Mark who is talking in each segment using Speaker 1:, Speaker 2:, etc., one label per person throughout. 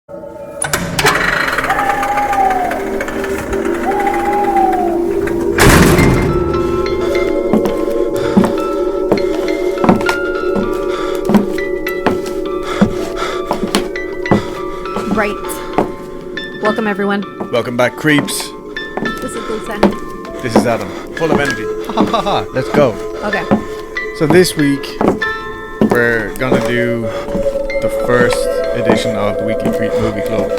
Speaker 1: Right. Welcome, everyone.
Speaker 2: Welcome back, creeps.
Speaker 1: This is Dulce.
Speaker 2: This is Adam. Full of energy. Ha ha ha. Let's go.
Speaker 1: Okay.
Speaker 2: So this week, we're going to do the first edition of the Weekly Creep Movie Club,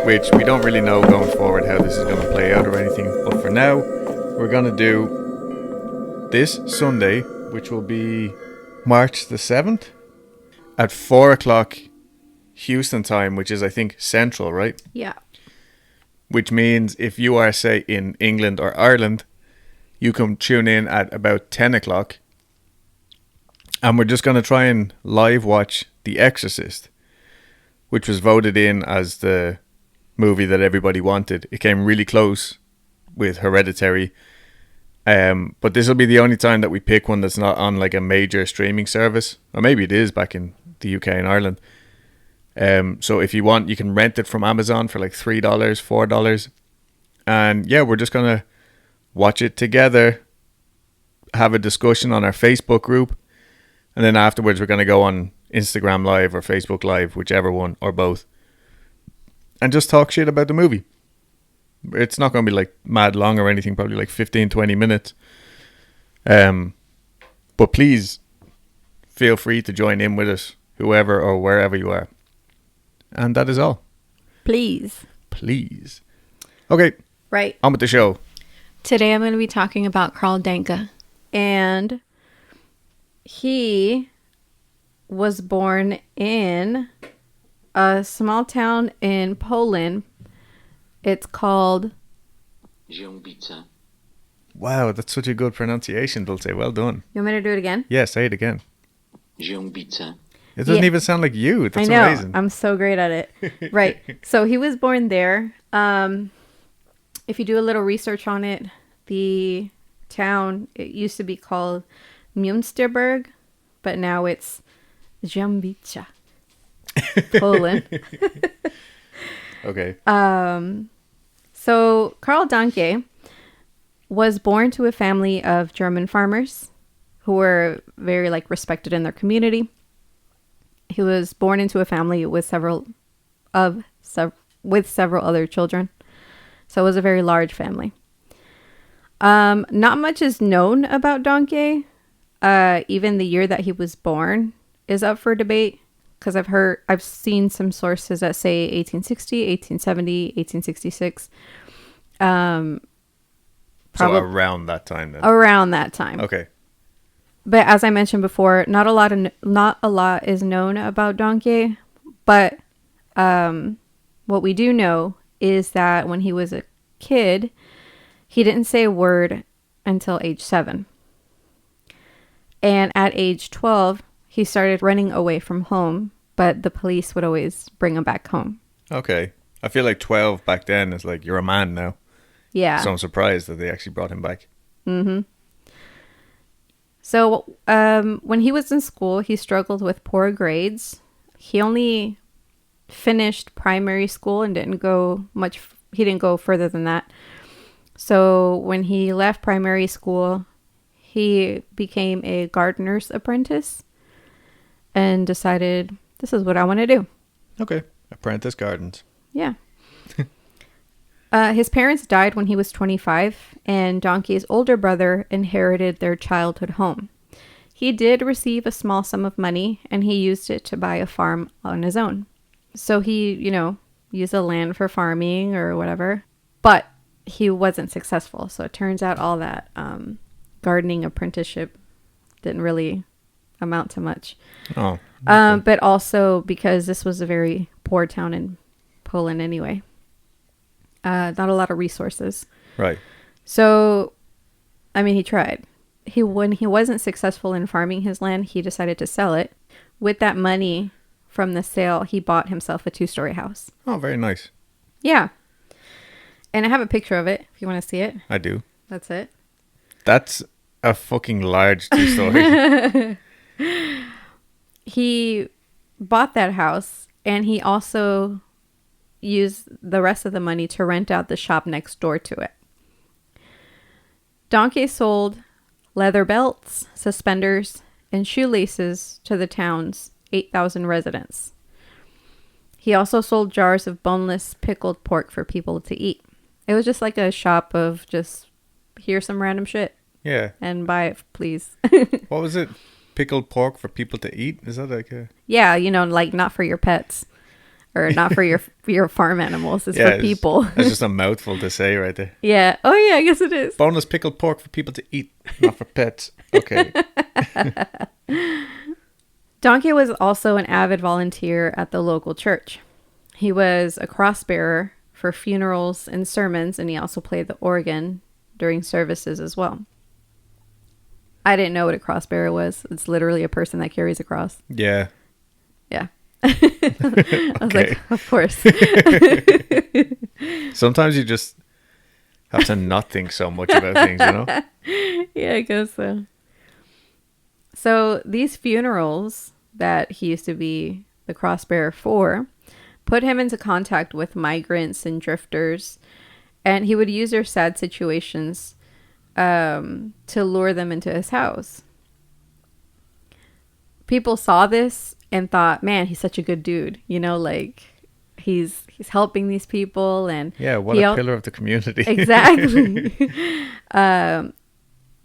Speaker 2: which we don't really know going forward how this is going to play out or anything. But for now, we're going to do this Sunday, which will be March the 7th, at 4 o'clock Houston time, which is, I think, Central, right?
Speaker 1: Yeah.
Speaker 2: Which means if you are, say, in England or Ireland, you can tune in at about 10 o'clock. And we're just going to try and live watch The Exorcist, which was voted in as the movie that everybody wanted. It came really close with Hereditary. But this will be the only time that we pick one that's not on like a major streaming service. Or maybe it is back in the UK and Ireland. So if you want, you can rent it from Amazon for like $3, $4. And yeah, we're just going to watch it together, have a discussion on our Facebook group. And then afterwards, we're going to go on Instagram Live or Facebook Live, whichever one or both. And just talk shit about the movie. It's not going to be like mad long or anything, probably like 15, 20 minutes. But please feel free to join in with us, whoever or wherever you are. And that is all.
Speaker 1: Please.
Speaker 2: Please. Okay.
Speaker 1: Right.
Speaker 2: On with the show.
Speaker 1: Today I'm going to be talking about Karl Denke. And he was born in a small town in Poland. It's called...
Speaker 2: Wow, that's such a good pronunciation, Dulce. Well done.
Speaker 1: You want me to do it again?
Speaker 2: Yeah, say it again. It doesn't even sound like you. That's
Speaker 1: I know.
Speaker 2: amazing.
Speaker 1: I'm so great at it. Right. So he was born there. If you do a little research on it, the town, it used to be called Münsterberg, but now it's Jambica, Poland.
Speaker 2: Okay.
Speaker 1: So Karl Denke was born to a family of German farmers who were very respected in their community. He was born into a family with several other children. So it was a very large family. Not much is known about Denke. Even the year that he was born is up for debate, because I've seen some sources that say 1860, 1870, 1866.
Speaker 2: So around that time then.
Speaker 1: Around that time.
Speaker 2: Okay.
Speaker 1: But as I mentioned before, not a lot is known about Denke. But what we do know is that when he was a kid, he didn't say a word until age 7. And at age 12, he started running away from home, but the police would always bring him back home. Okay.
Speaker 2: I feel like 12 back then is like, you're a man now.
Speaker 1: Yeah.
Speaker 2: So I'm surprised that they actually brought him back.
Speaker 1: Mm-hmm. So when he was in school, he struggled with poor grades. He only finished primary school and didn't go further than that. So when he left primary school, he became a gardener's apprentice and decided, this is what I want to do.
Speaker 2: Okay. Apprentice gardens.
Speaker 1: Yeah. His parents died when he was 25, and Denke's older brother inherited their childhood home. He did receive a small sum of money, and he used it to buy a farm on his own. So he, used the land for farming or whatever, but he wasn't successful. So it turns out all that gardening apprenticeship didn't really amount to much.
Speaker 2: Oh. Okay.
Speaker 1: But also because this was a very poor town in Poland anyway. Not a lot of resources.
Speaker 2: Right.
Speaker 1: So, he tried. When he wasn't successful in farming his land, he decided to sell it. With that money from the sale, he bought himself a 2-story house.
Speaker 2: Oh, very nice.
Speaker 1: Yeah. And I have a picture of it, if you want to see it.
Speaker 2: I do.
Speaker 1: That's it.
Speaker 2: That's a fucking large 2-story.
Speaker 1: He bought that house And he also used the rest of the money to rent out the shop next door to it. Denke sold leather belts, suspenders, and shoelaces to the town's 8,000 residents. He also sold jars of boneless pickled pork for people to eat. It was just like a shop of just, here's some random shit.
Speaker 2: Yeah.
Speaker 1: And buy it, please.
Speaker 2: What was it? Pickled pork for people to eat? Is that like a...
Speaker 1: Yeah, you know, like not for your pets. Or not for your farm animals. It's for people.
Speaker 2: That's just a mouthful to say right there.
Speaker 1: Yeah. Oh, yeah, I guess it is.
Speaker 2: Boneless pickled pork for people to eat, not for pets. Okay.
Speaker 1: Denke was also an avid volunteer at the local church. He was a cross bearer for funerals and sermons, and he also played the organ during services as well. I didn't know what a cross bearer was. It's literally a person that carries a cross.
Speaker 2: Yeah.
Speaker 1: Yeah. I was like, of course.
Speaker 2: Sometimes you just have to not think so much about things, you know?
Speaker 1: Yeah, I guess so. So these funerals that he used to be the crossbearer for put him into contact with migrants and drifters, and he would use their sad situations to lure them into his house. People saw this and thought, man, he's such a good dude. You know, like he's helping these people. And
Speaker 2: yeah, what a pillar of the community.
Speaker 1: Exactly.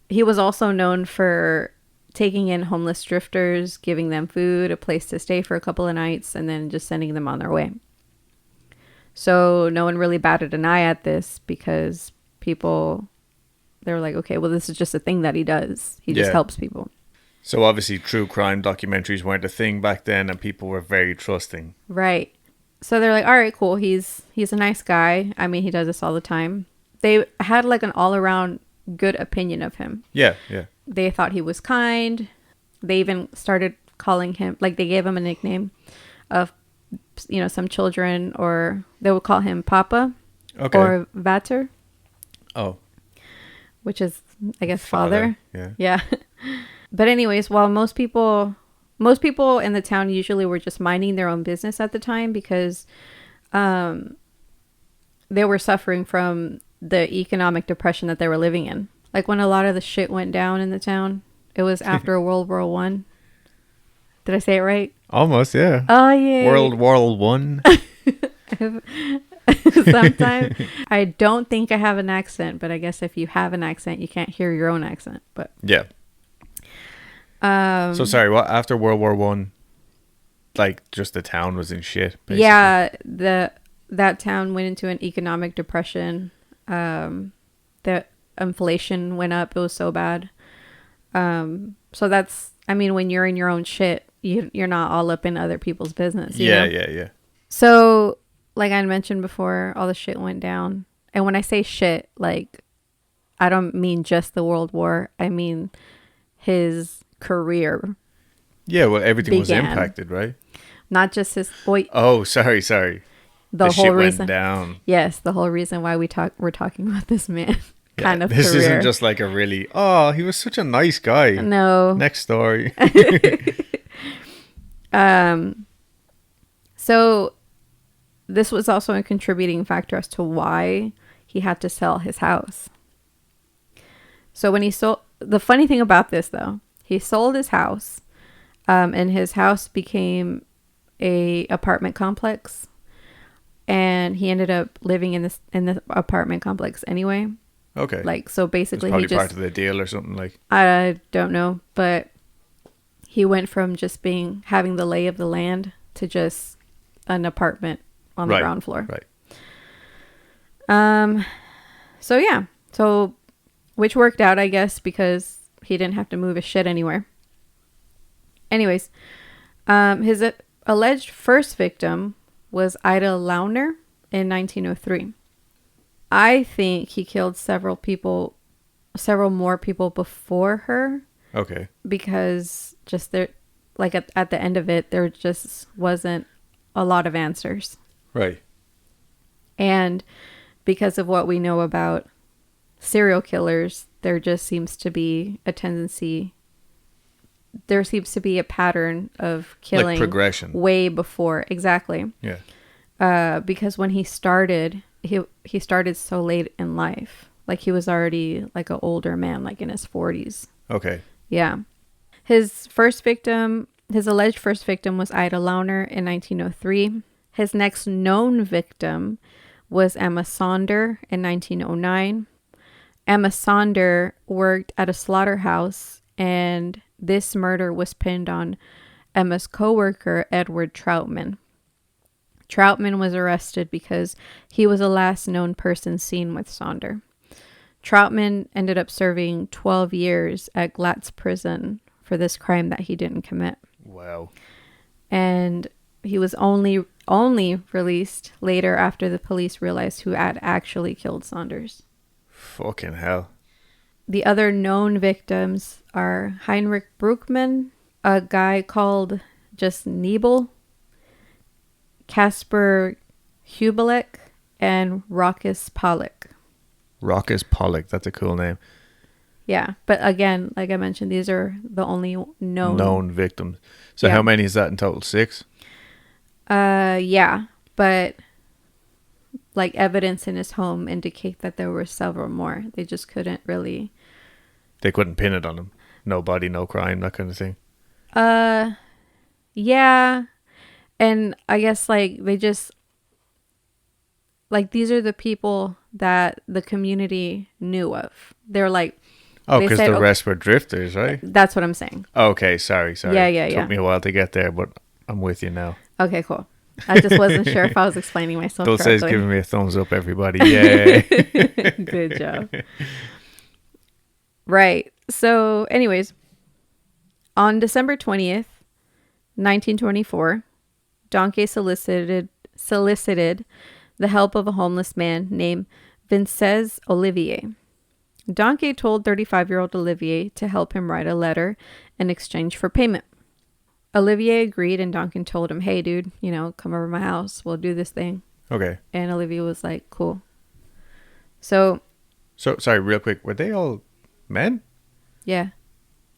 Speaker 1: He was also known for taking in homeless drifters, giving them food, a place to stay for a couple of nights, and then just sending them on their way. So no one really batted an eye at this because people, they were like, okay, well, this is just a thing that he does. He just helps people.
Speaker 2: So obviously true crime documentaries weren't a thing back then, and people were very trusting.
Speaker 1: Right. So they're like, all right, cool. He's a nice guy. I mean, he does this all the time. They had like an all around good opinion of him.
Speaker 2: Yeah, yeah.
Speaker 1: They thought he was kind. They even started calling him, like they gave him a nickname of, you know, some children, or they would call him Papa or Vater.
Speaker 2: Oh.
Speaker 1: Which is, I guess, father.
Speaker 2: Yeah.
Speaker 1: Yeah. But anyways, while most people in the town usually were just minding their own business at the time because they were suffering from the economic depression that they were living in. Like when a lot of the shit went down in the town, it was after World War One. Did I say it right?
Speaker 2: Almost, yeah.
Speaker 1: Oh, yeah.
Speaker 2: World War One.
Speaker 1: Sometimes I don't think I have an accent, but I guess if you have an accent, you can't hear your own accent. But
Speaker 2: yeah. So sorry, what after World War One? Like just the town was in shit. Basically.
Speaker 1: Yeah, that town went into an economic depression. The inflation went up. It was so bad. So that's, I mean, when you're in your own shit, you're not all up in other people's business. You know?
Speaker 2: Yeah.
Speaker 1: So, like I mentioned before, all the shit went down. And when I say shit, like, I don't mean just the World War. I mean his career.
Speaker 2: Yeah, well, everything was impacted, right?
Speaker 1: Not just his...
Speaker 2: Oh, sorry.
Speaker 1: The whole
Speaker 2: shit
Speaker 1: reason,
Speaker 2: went down.
Speaker 1: Yes, the whole reason why we're talking about this man. Kind of
Speaker 2: this
Speaker 1: career.
Speaker 2: Isn't just like a really, he was such a nice guy.
Speaker 1: No.
Speaker 2: Next story.
Speaker 1: So this was also a contributing factor as to why he had to sell his house. So when he sold, the funny thing about this though, he sold his house, and his house became a apartment complex, and he ended up living in the apartment complex anyway.
Speaker 2: Okay.
Speaker 1: Like, so basically
Speaker 2: it was probably
Speaker 1: he just,
Speaker 2: part of the deal or something like.
Speaker 1: I don't know, but he went from just having the lay of the land to just an apartment on the ground floor.
Speaker 2: Right.
Speaker 1: So yeah. So, which worked out, I guess, because he didn't have to move his shit anywhere. Anyways, his alleged first victim was Ida Launer in 1903. I think he killed several more people before her.
Speaker 2: Okay.
Speaker 1: Because just there, like at the end of it, there just wasn't a lot of answers.
Speaker 2: Right.
Speaker 1: And because of what we know about serial killers, there just seems to be a tendency there seems to be a pattern of killing
Speaker 2: like progression
Speaker 1: way before. Exactly.
Speaker 2: Yeah.
Speaker 1: Because when he started, he started so late in life. Like he was already like an older man, like in his 40s.
Speaker 2: Okay.
Speaker 1: Yeah. His alleged first victim was Ida Launer in 1903. His next known victim was Emma Saunder in 1909. Emma Saunder worked at a slaughterhouse, and this murder was pinned on Emma's co-worker, Edward Troutman. Troutman was arrested because he was the last known person seen with Saunder. Troutman ended up serving 12 years at Glatz prison for this crime that he didn't commit.
Speaker 2: Wow.
Speaker 1: And he was only released later after the police realized who had actually killed Saunders.
Speaker 2: Fucking hell.
Speaker 1: The other known victims are Heinrich Bruckmann, a guy called just Nebel, Casper Hubelek, and Rockus Pollock.
Speaker 2: Rockus Pollock. That's a cool name.
Speaker 1: Yeah, but again, like I mentioned, these are the only known
Speaker 2: victims. So
Speaker 1: Yeah.
Speaker 2: how many is that in total? 6?
Speaker 1: Yeah, but like evidence in his home indicate that there were several more. They just couldn't really.
Speaker 2: They couldn't pin it on him. No body, no crime, that kind of thing.
Speaker 1: Yeah, and I guess like they just like these are the people that the community knew of. They're like.
Speaker 2: Oh,
Speaker 1: They
Speaker 2: because
Speaker 1: said,
Speaker 2: the rest were drifters, right?
Speaker 1: That's what I'm saying.
Speaker 2: Okay, sorry.
Speaker 1: Yeah.
Speaker 2: Took me a while to get there, but I'm with you now.
Speaker 1: Okay, cool. I just wasn't sure if I was explaining myself
Speaker 2: Dulce's
Speaker 1: correctly.
Speaker 2: giving me a thumbs up, everybody. Yay.
Speaker 1: Good job. Right. So, anyways, on December 20th, 1924, Denke solicited the help of a homeless man named Vincenz Olivier. Denke told 35-year-old Olivier to help him write a letter in exchange for payment. Olivier agreed, and Duncan told him, hey, dude, come over to my house. We'll do this thing.
Speaker 2: Okay.
Speaker 1: And Olivier was like, cool. So,
Speaker 2: sorry, real quick. Were they all men?
Speaker 1: Yeah.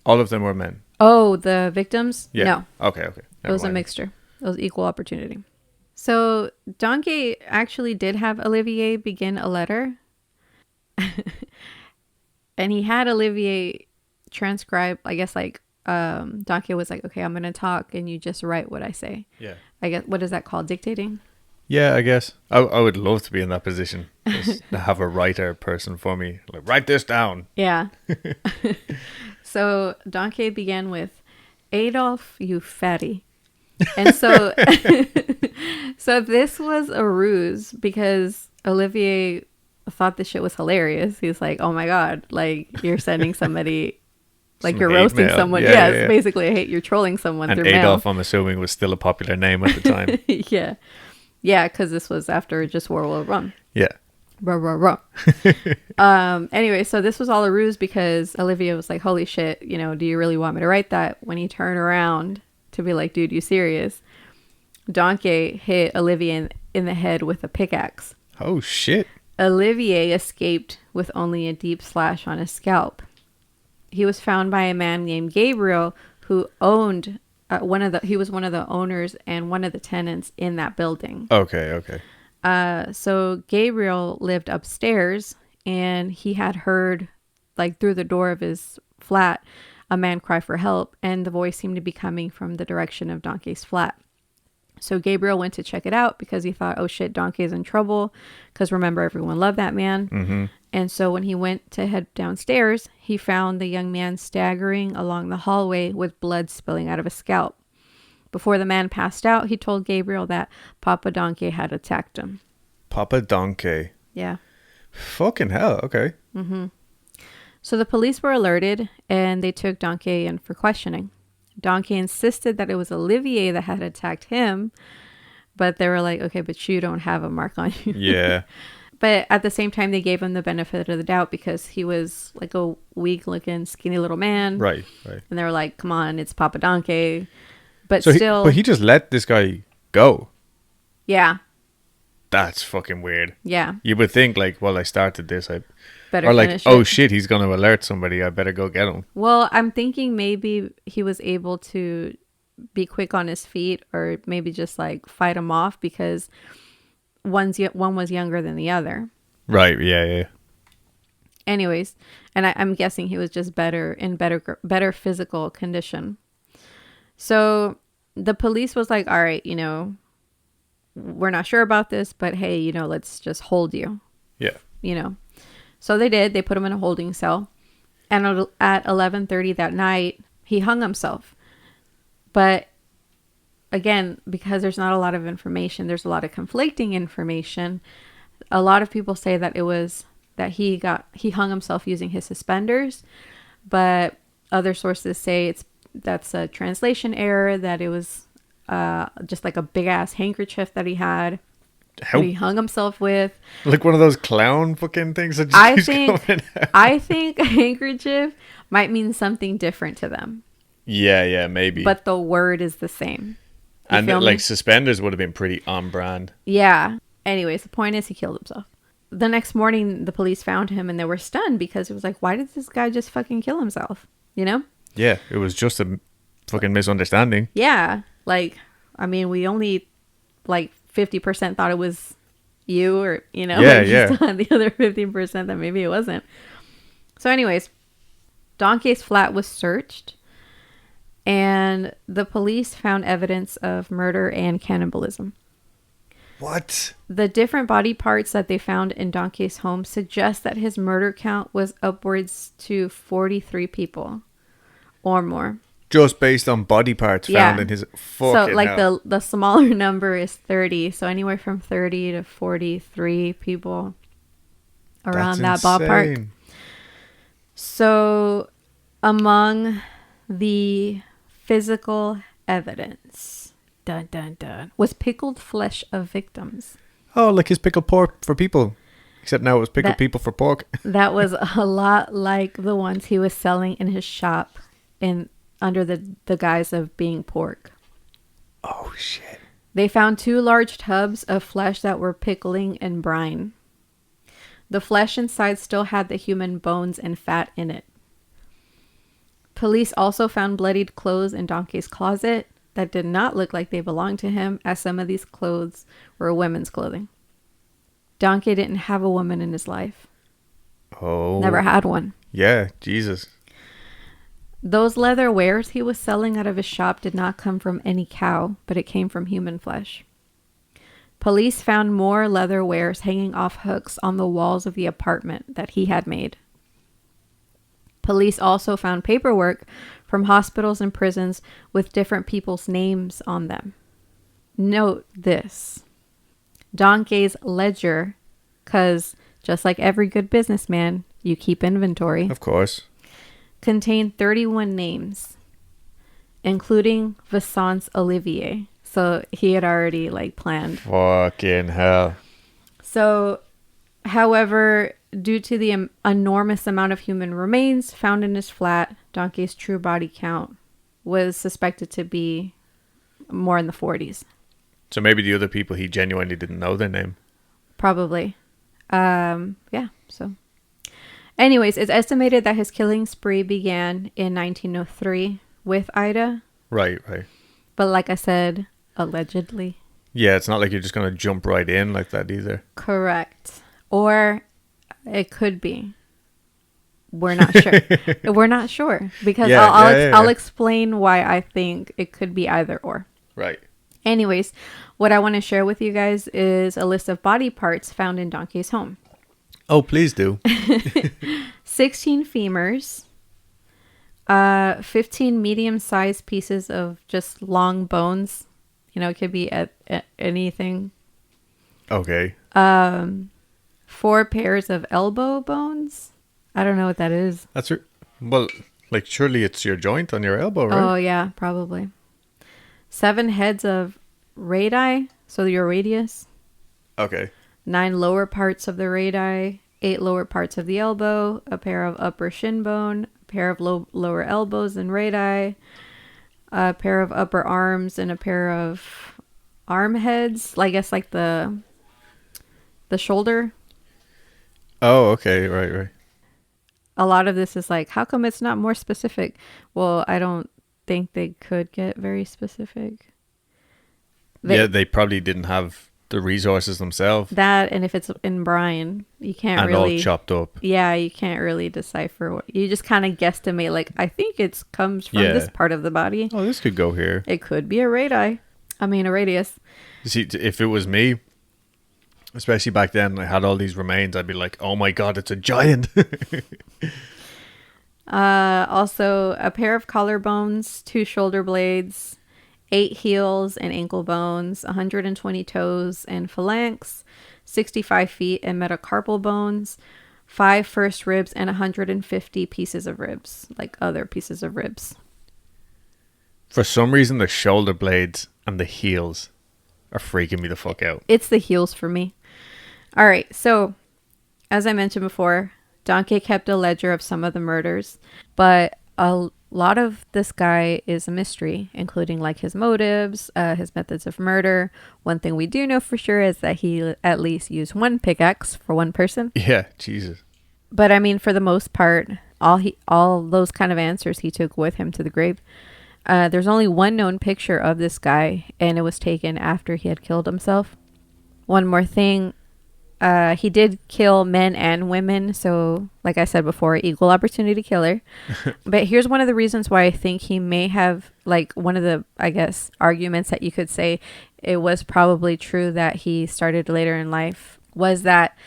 Speaker 2: All of them were men?
Speaker 1: Oh, the victims?
Speaker 2: Yeah.
Speaker 1: No.
Speaker 2: Okay.
Speaker 1: It was a mixture. It was equal opportunity. So, Denke actually did have Olivier begin a letter. And he had Olivier transcribe, I guess, like, Denke was like, okay, I'm going to talk and you just write what I say.
Speaker 2: Yeah.
Speaker 1: I guess, what is that called? Dictating?
Speaker 2: Yeah, I guess. I would love to be in that position. Just to have a writer person for me. Like, write this down.
Speaker 1: Yeah. So, Denke began with, Adolf, you fatty. And so, so this was a ruse because Olivier thought this shit was hilarious. He's like, oh my God, like you're sending somebody, like you're roasting
Speaker 2: mail.
Speaker 1: someone.
Speaker 2: Yeah,
Speaker 1: Yes,
Speaker 2: yeah.
Speaker 1: basically, I hate you're trolling someone
Speaker 2: And
Speaker 1: through
Speaker 2: Adolf,
Speaker 1: mail.
Speaker 2: I'm assuming, was still a popular name at the time.
Speaker 1: Yeah. Yeah, because this was after just World War I.
Speaker 2: Yeah.
Speaker 1: Anyway, so this was all a ruse because Olivia was like, holy shit, do you really want me to write that? When he turned around to be like, dude, you serious? Denke hit Olivier in the head with a pickaxe.
Speaker 2: Oh, shit.
Speaker 1: Olivier escaped with only a deep slash on his scalp. He was found by a man named Gabriel who owned he was one of the owners and one of the tenants in that building.
Speaker 2: Okay.
Speaker 1: So Gabriel lived upstairs and he had heard, like through the door of his flat, a man cry for help, and the voice seemed to be coming from the direction of Denke's flat. So Gabriel went to check it out because he thought, oh shit, Denke's in trouble. Because remember, everyone loved that man.
Speaker 2: Mm-hmm.
Speaker 1: And so when he went to head downstairs, he found the young man staggering along the hallway with blood spilling out of his scalp. Before the man passed out, he told Gabriel that Papa Denke had attacked him.
Speaker 2: Papa Denke.
Speaker 1: Yeah.
Speaker 2: Fucking hell. Okay.
Speaker 1: Mm-hmm. So the police were alerted and they took Denke in for questioning. Denke insisted that it was Olivier that had attacked him, but they were like, okay, but you don't have a mark on you.
Speaker 2: Yeah.
Speaker 1: But at the same time, they gave him the benefit of the doubt because he was like a weak-looking, skinny little man.
Speaker 2: Right.
Speaker 1: And they were like, come on, it's Papa Denke. But
Speaker 2: So
Speaker 1: still...
Speaker 2: he just let this guy go.
Speaker 1: Yeah.
Speaker 2: That's fucking weird.
Speaker 1: Yeah.
Speaker 2: You would think, like, well, I started this. I
Speaker 1: better
Speaker 2: Or like,
Speaker 1: finish
Speaker 2: oh
Speaker 1: it.
Speaker 2: shit, he's going to alert somebody. I better go get him.
Speaker 1: Well, I'm thinking maybe he was able to be quick on his feet, or maybe just like fight him off because one was younger than the other.
Speaker 2: Right. Yeah. Yeah.
Speaker 1: Anyways, and I'm guessing he was just better physical condition. So the police was like, all right, we're not sure about this, but hey, let's just hold you.
Speaker 2: Yeah.
Speaker 1: So they did. They put him in a holding cell. And at 11:30 that night, he hung himself. But again, because there's not a lot of information, there's a lot of conflicting information. A lot of people say that it was that he hung himself using his suspenders, but other sources say that's a translation error, that it was just like a big ass handkerchief that he had. That he hung himself with.
Speaker 2: Like one of those clown fucking things that just
Speaker 1: I
Speaker 2: keeps
Speaker 1: think
Speaker 2: coming out.
Speaker 1: I think a handkerchief might mean something different to them.
Speaker 2: Yeah, maybe.
Speaker 1: But the word is the same.
Speaker 2: And like suspenders would have been pretty on brand.
Speaker 1: Yeah. Anyways, the point is he killed himself. The next morning, the police found him and they were stunned because it was like, why did this guy just fucking kill himself?
Speaker 2: Yeah, it was just a fucking misunderstanding.
Speaker 1: Yeah. Like, I mean, we only like 50% thought it was you, or,
Speaker 2: Yeah,
Speaker 1: like
Speaker 2: yeah.
Speaker 1: the other 15% that maybe it wasn't. So anyways, Denke's flat was searched and the police found evidence of murder and cannibalism.
Speaker 2: What?
Speaker 1: The different body parts that they found in Denke's home suggest that his murder count was upwards to 43 people or more.
Speaker 2: Just based on body parts found in his fucking
Speaker 1: So like
Speaker 2: hell.
Speaker 1: the smaller number is 30. So anywhere from 30 to 43 people around
Speaker 2: That's
Speaker 1: that ballpark.
Speaker 2: insane.
Speaker 1: So among the physical evidence, dun dun dun, was pickled flesh of victims.
Speaker 2: Oh, like his pickled pork for people. Except now it was pickled people for pork.
Speaker 1: That was a lot like the ones he was selling in his shop under the guise of being pork.
Speaker 2: Oh, shit.
Speaker 1: They found 2 large tubs of flesh that were pickling in brine. The flesh inside still had the human bones and fat in it. Police also found bloodied clothes in Denke's closet that did not look like they belonged to him, as some of these clothes were women's clothing. Denke didn't have a woman in his life.
Speaker 2: Oh.
Speaker 1: Never had one.
Speaker 2: Yeah, Jesus.
Speaker 1: Those leather wares he was selling out of his shop did not come from any cow, but it came from human flesh. Police found more leather wares hanging off hooks on the walls of the apartment that he had made. Police also found paperwork from hospitals and prisons with different people's names on them. Note this. Denke's ledger, because just like every good businessman, you keep inventory,
Speaker 2: Of course.
Speaker 1: contained 31 names, including Vincent Olivier. So he had already planned.
Speaker 2: Fucking hell.
Speaker 1: So, however, due to the enormous amount of human remains found in his flat, Denke's true body count was suspected to be more in the 40s.
Speaker 2: So maybe the other people, he genuinely didn't know their name.
Speaker 1: Probably. Yeah, so. Anyways, it's estimated that his killing spree began in 1903 with Ida.
Speaker 2: Right.
Speaker 1: But like I said, allegedly.
Speaker 2: Yeah, it's not like you're just going to jump right in like that either.
Speaker 1: Correct. Or it could be. We're not sure. We're not sure. Because I'll explain why I think it could be either or.
Speaker 2: Right.
Speaker 1: Anyways, what I want to share with you guys is a list of body parts found in Denke's home.
Speaker 2: Oh, please do.
Speaker 1: 16 femurs, 15 medium-sized pieces of just long bones. It could be at anything.
Speaker 2: Okay.
Speaker 1: 4 pairs of elbow bones. I don't know what that is.
Speaker 2: Well, surely it's your joint on your elbow, right?
Speaker 1: Oh, yeah, probably. 7 heads of radii, so your radius.
Speaker 2: Okay.
Speaker 1: 9 lower parts of the radii, 8 lower parts of the elbow, a pair of upper shin bone, a pair of lower elbows and radii, a pair of upper arms, and a pair of arm heads. I guess the shoulder.
Speaker 2: Oh, okay. Right.
Speaker 1: a lot of this is like, how come it's not more specific? Well, I don't think they could get very specific.
Speaker 2: They probably didn't have the resources themselves.
Speaker 1: That, and if it's in brine, you can't
Speaker 2: and
Speaker 1: really...
Speaker 2: all chopped up.
Speaker 1: Yeah, you can't really decipher what... You just kind of guesstimate, like, I think it comes from this part of the body.
Speaker 2: Oh, this could go here.
Speaker 1: It could be a radii. I mean, a radius.
Speaker 2: You see, if it was me, especially back then, I had all these remains, I'd be like, oh my god, it's a giant.
Speaker 1: Also, a pair of collarbones, 2 shoulder blades, 8 heels and ankle bones, 120 toes and phalanx, 65 feet and metacarpal bones, 5 first ribs, and 150 pieces of ribs, like other pieces of ribs.
Speaker 2: For some reason, the shoulder blades and the heels are freaking me the fuck out.
Speaker 1: It's the heels for me. All right, so as I mentioned before, Denke kept a ledger of some of the murders, but a lot of this guy is a mystery, including like his motives, his methods of murder. One thing we do know for sure is that he at least used 1 pickaxe for 1 person.
Speaker 2: Yeah, Jesus.
Speaker 1: But I mean, for the most part, all those kind of answers he took with him to the grave. There's only 1 known picture of this guy, and it was taken after he had killed himself. One more thing. He did kill men and women, so like I said before, equal opportunity killer. But here's one of the reasons why I think he may have, like, one of the, I guess, arguments that you could say it was probably true that he started later in life, was that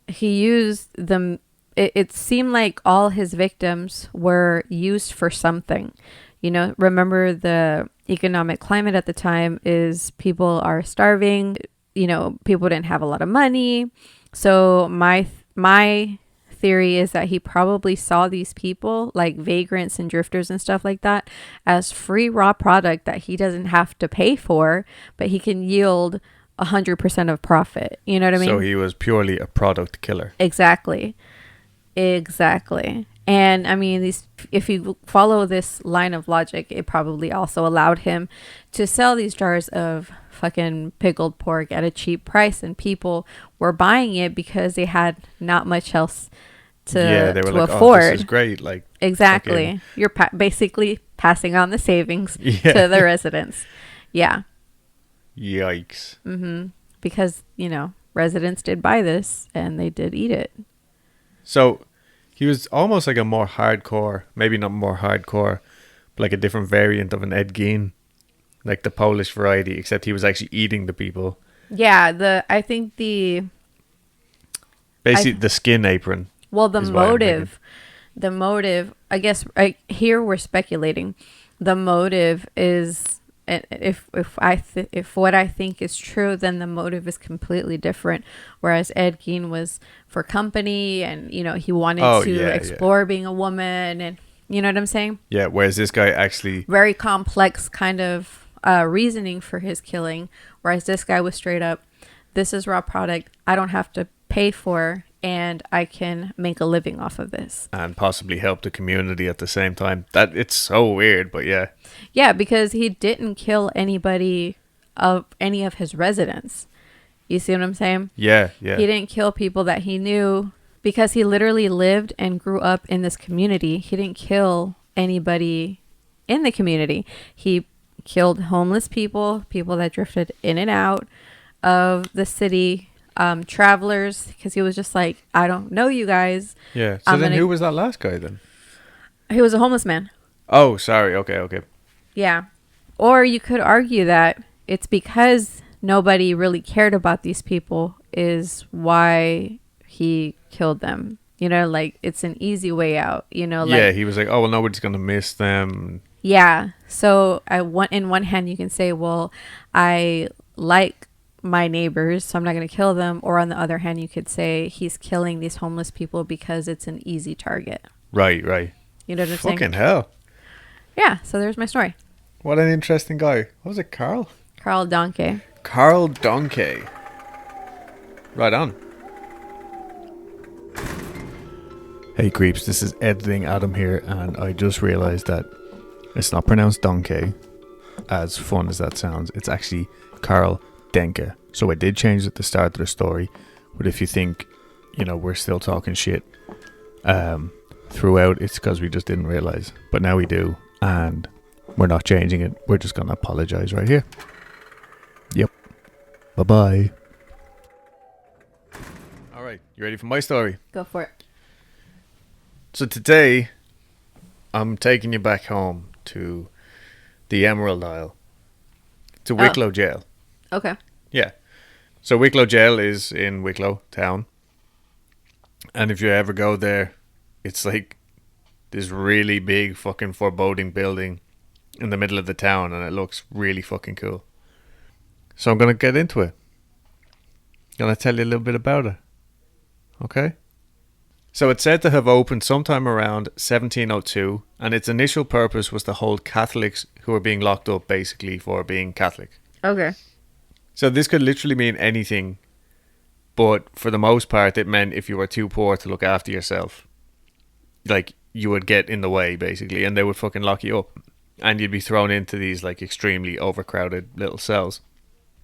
Speaker 1: he used them. It seemed like all his victims were used for something. You know, remember the economic climate at the time is people are starving. You know, people didn't have a lot of money. So my theory is that he probably saw these people, like vagrants and drifters and stuff like that, as free raw product that he doesn't have to pay for, but he can yield 100% of profit. You know what I mean?
Speaker 2: So he was purely a product killer.
Speaker 1: Exactly. And I mean, if you follow this line of logic, it probably also allowed him to sell these jars of fucking pickled pork at a cheap price, and people were buying it because they had not much else to afford.
Speaker 2: Oh, this is great. Like,
Speaker 1: exactly.
Speaker 2: fucking...
Speaker 1: You're basically passing on the savings to the residents. Yeah.
Speaker 2: Yikes.
Speaker 1: Mm-hmm. Because, you know, residents did buy this and they did eat it.
Speaker 2: So he was almost like a more hardcore, maybe not more hardcore, but like a different variant of an Ed Gein, like the Polish variety, except he was actually eating the people.
Speaker 1: Yeah, I think the
Speaker 2: skin apron.
Speaker 1: Well, the motive, I guess here we're speculating. The motive is, if what I think is true, then the motive is completely different. Whereas Ed Gein was for company, and you know, he wanted to explore being a woman, and you know what I'm saying?
Speaker 2: Yeah. Whereas this guy actually
Speaker 1: very complex kind of reasoning for his killing. Whereas this guy was straight up, this is raw product I don't have to pay for, and I can make a living off of this.
Speaker 2: And possibly help the community at the same time. That it's so weird, but yeah.
Speaker 1: Yeah, because he didn't kill anybody of any of his residents. You see what I'm saying?
Speaker 2: Yeah, yeah.
Speaker 1: He didn't kill people that he knew because he literally lived and grew up in this community. He didn't kill anybody in the community. He killed homeless people, people that drifted in and out of the city, travelers, because he was just like, I don't know you guys.
Speaker 2: Yeah. So then who was that last guy then?
Speaker 1: He was a homeless man.
Speaker 2: Oh, sorry. Okay.
Speaker 1: Yeah. Or you could argue that it's because nobody really cared about these people is why he killed them. You know, like, it's an easy way out, you know? Like,
Speaker 2: yeah, he was like, oh, well, nobody's going to miss them.
Speaker 1: Yeah. So in one hand, you can say, well, I like my neighbors, so I'm not going to kill them. Or on the other hand, you could say he's killing these homeless people because it's an easy target.
Speaker 2: Right.
Speaker 1: You know what I'm saying?
Speaker 2: Fucking hell.
Speaker 1: Yeah. So there's my story.
Speaker 2: What an interesting guy. What was it, Karl?
Speaker 1: Karl Denke.
Speaker 2: Karl Denke. Right on. Hey creeps, this is Editing Adam here, and I just realised that it's not pronounced Denke, as fun as that sounds. It's actually Karl Denke. So I did change it at the start of the story, but if you think, you know, we're still talking shit, throughout, it's because we just didn't realize. But now we do, and we're not changing it. We're just going to apologize right here. Yep. Bye-bye. All right, you ready for my story?
Speaker 1: Go for it.
Speaker 2: So today, I'm taking you back home to the Emerald Isle, to Wicklow Gaol.
Speaker 1: Okay.
Speaker 2: Yeah. So Wicklow Gaol is in Wicklow town. And if you ever go there, it's like this really big fucking foreboding building in the middle of the town, and it looks really fucking cool. So I'm going to get into it. I'm going to tell you a little bit about it. Okay? So it's said to have opened sometime around 1702, and its initial purpose was to hold Catholics who were being locked up basically for being Catholic.
Speaker 1: Okay.
Speaker 2: So this could literally mean anything, but for the most part it meant if you were too poor to look after yourself, like you would get in the way basically, and they would fucking lock you up, and you'd be thrown into these like extremely overcrowded little cells.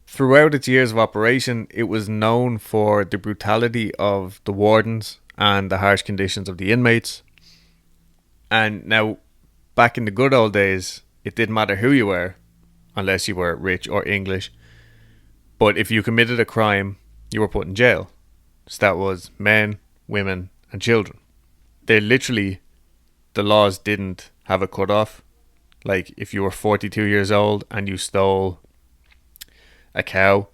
Speaker 2: Throughout its years of operation, it was known for the brutality of the wardens and the harsh conditions of the inmates. And now, back in the good old days, it didn't matter who you were, unless you were rich or English. But if you committed a crime, you were put in jail. So that was men, women, and children. The laws didn't have a cutoff. Like, if you were 42 years old and you stole a cow,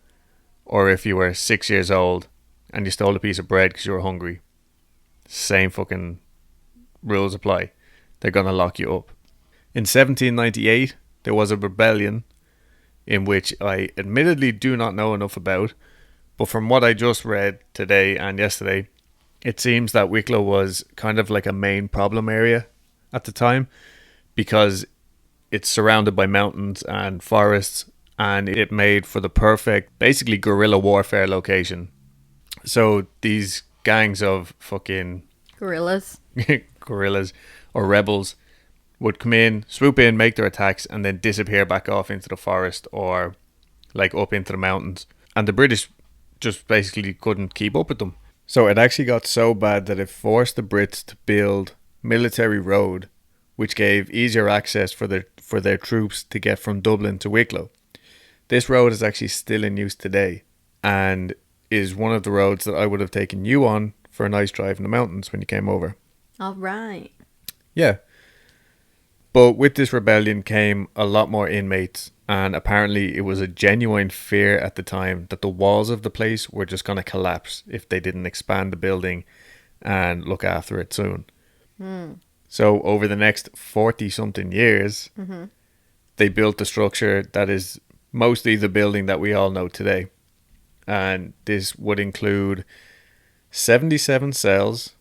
Speaker 2: or if you were 6 years old and you stole a piece of bread because you were hungry, same fucking rules apply. They're going to lock you up. In 1798, there was a rebellion in which I admittedly do not know enough about, but from what I just read today and yesterday, it seems that Wicklow was kind of like a main problem area at the time, because it's surrounded by mountains and forests, and it made for the perfect, basically, guerrilla warfare location. So these gangs of fucking
Speaker 1: Gorillas
Speaker 2: or rebels would come in, swoop in, make their attacks, and then disappear back off into the forest or like up into the mountains. And the British just basically couldn't keep up with them. So it actually got so bad that it forced the Brits to build military road, which gave easier access for their troops to get from Dublin to Wicklow. This road is actually still in use today, and is one of the roads that I would have taken you on for a nice drive in the mountains when you came over.
Speaker 1: All right.
Speaker 2: Yeah. But with this rebellion came a lot more inmates, and apparently it was a genuine fear at the time that the walls of the place were just going to collapse if they didn't expand the building and look after it soon. So over the next 40-something years, they built the structure that is mostly the building that we all know today. And this would include 77 cells,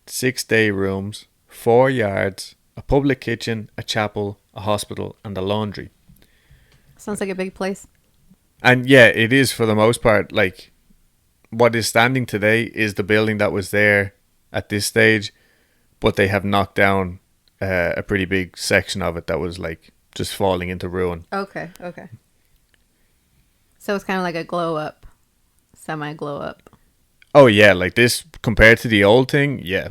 Speaker 2: 6 day rooms, 4 yards, a public kitchen, a chapel, a hospital, and a laundry.
Speaker 1: Sounds like a big place.
Speaker 2: And yeah, it is for the most part. Like, what is standing today is the building that was there at this stage, but they have knocked down a pretty big section of it that was like just falling into ruin.
Speaker 1: Okay. So it's kind of like a glow up, semi glow up.
Speaker 2: Oh yeah, like this compared to the old thing, yeah.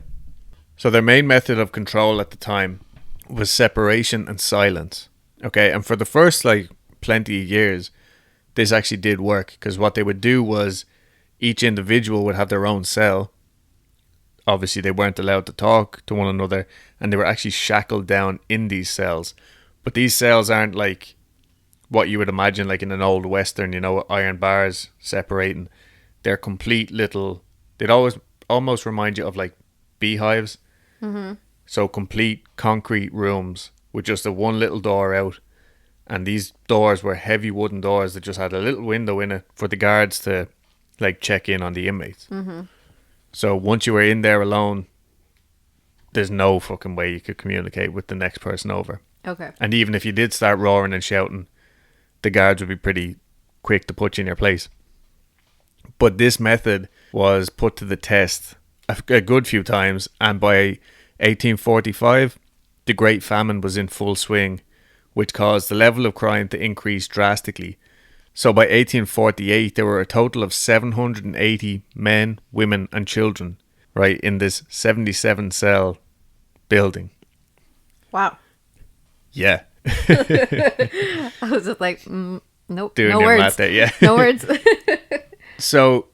Speaker 2: So their main method of control at the time was separation and silence. Okay, and for the first like plenty of years, this actually did work, because what they would do was each individual would have their own cell. Obviously, they weren't allowed to talk to one another, and they were actually shackled down in these cells. But these cells aren't like what you would imagine like in an old western, you know, iron bars separating. They're complete little, they'd almost remind you of like beehives. So complete concrete rooms with just a one little door out, and these doors were heavy wooden doors that just had a little window in it for the guards to like check in on the inmates. So once you were in there alone, there's no fucking way you could communicate with the next person over.
Speaker 1: Okay.
Speaker 2: And even if you did start roaring and shouting, the guards would be pretty quick to put you in your place. But this method was put to the test a good few times, and by 1845, the Great Famine was in full swing, which caused the level of crime to increase drastically. So by 1848, there were a total of 780 men, women, and children right, in this 77 cell building.
Speaker 1: Wow.
Speaker 2: Yeah.
Speaker 1: I was just like, nope,
Speaker 2: Doing
Speaker 1: no
Speaker 2: your
Speaker 1: words.
Speaker 2: math there, yeah.
Speaker 1: No words.
Speaker 2: So,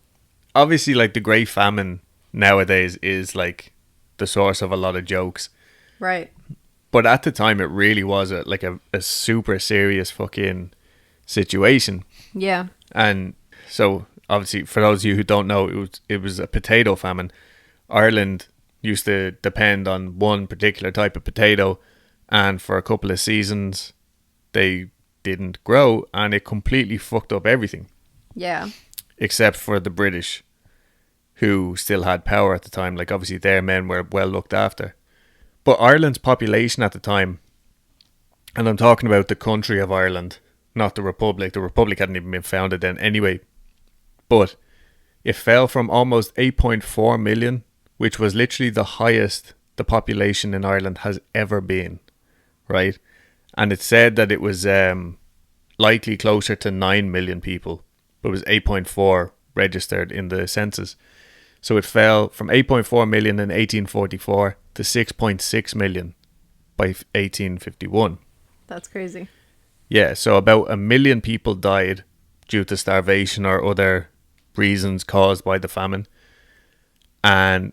Speaker 2: obviously, like, the Great Famine nowadays is, like, the source of a lot of jokes.
Speaker 1: Right.
Speaker 2: But at the time, it really was a super serious fucking situation.
Speaker 1: Yeah.
Speaker 2: And so, obviously, for those of you who don't know, it was a potato famine. Ireland used to depend on one particular type of potato, and for a couple of seasons, they didn't grow, and it completely fucked up everything.
Speaker 1: Yeah.
Speaker 2: Except for the British, who still had power at the time. Like, obviously, their men were well looked after. But Ireland's population at the time, and I'm talking about the country of Ireland, not the Republic. The Republic hadn't even been founded then anyway. But it fell from almost 8.4 million, which was literally the highest the population in Ireland has ever been, right? And it said that it was likely closer to 9 million people, but it was 8.4 registered in the census. So it fell from 8.4 million in 1844 to 6.6 million by 1851.
Speaker 1: That's crazy.
Speaker 2: Yeah, so about 1 million people died due to starvation or other reasons caused by the famine. And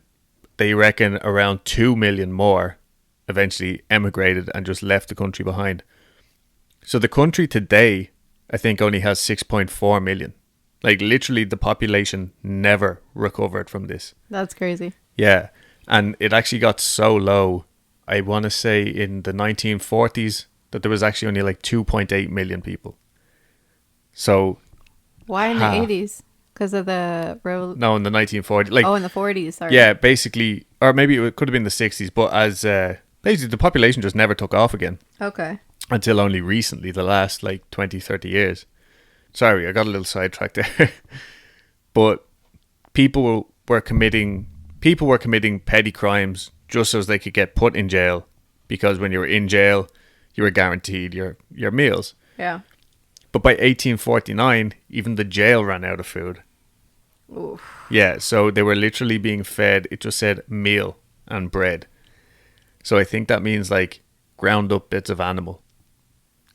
Speaker 2: they reckon around 2 million more eventually emigrated and just left the country behind. So the country today, I think, only has 6.4 million. Like, literally, the population never recovered from this.
Speaker 1: That's crazy.
Speaker 2: Yeah. And it actually got so low, I want to say in the 1940s, that there was actually only like 2.8 million people. So...
Speaker 1: Why in the 80s? Because of the...
Speaker 2: No, in the 1940s. Like,
Speaker 1: in the 40s, sorry.
Speaker 2: Yeah, basically... Or maybe it could have been the 60s, but as... basically, the population just never took off again.
Speaker 1: Okay.
Speaker 2: Until only recently, the last like 20, 30 years. Sorry, I got a little sidetracked there. But people were committing petty crimes just so as they could get put in jail, because when you were in jail, you were guaranteed your meals.
Speaker 1: Yeah.
Speaker 2: But by 1849, even the jail ran out of food.
Speaker 1: Oof.
Speaker 2: Yeah, so they were literally being fed, it just said meal and bread. So I think that means like ground up bits of animal.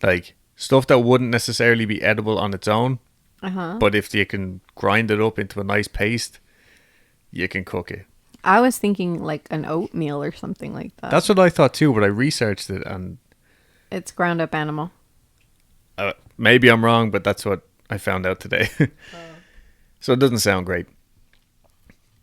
Speaker 2: Like stuff that wouldn't necessarily be edible on its own. But if you can grind it up into a nice paste, you can cook it.
Speaker 1: I was thinking like an oatmeal or something like that.
Speaker 2: That's what I thought too, but I researched it and...
Speaker 1: It's ground up animal.
Speaker 2: Maybe I'm wrong, but that's what I found out today. So it doesn't sound great.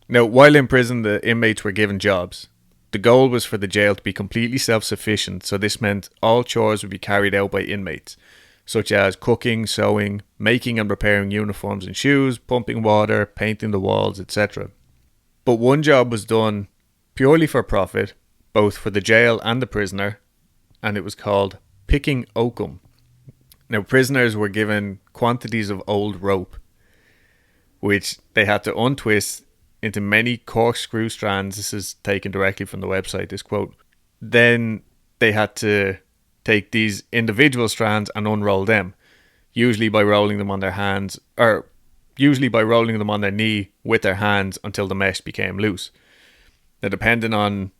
Speaker 2: Now, while in prison, the inmates were given jobs. The goal was for the jail to be completely self-sufficient, so this meant all chores would be carried out by inmates, such as cooking, sewing, making and repairing uniforms and shoes, pumping water, painting the walls, etc. But one job was done purely for profit, both for the jail and the prisoner, and it was called picking oakum. Now, prisoners were given quantities of old rope, which they had to untwist into many corkscrew strands. This is taken directly from the website, this quote. Then they had to take these individual strands and unroll them, usually by rolling them on their hands, or usually by rolling them on their knee with their hands until the mesh became loose. Now, depending on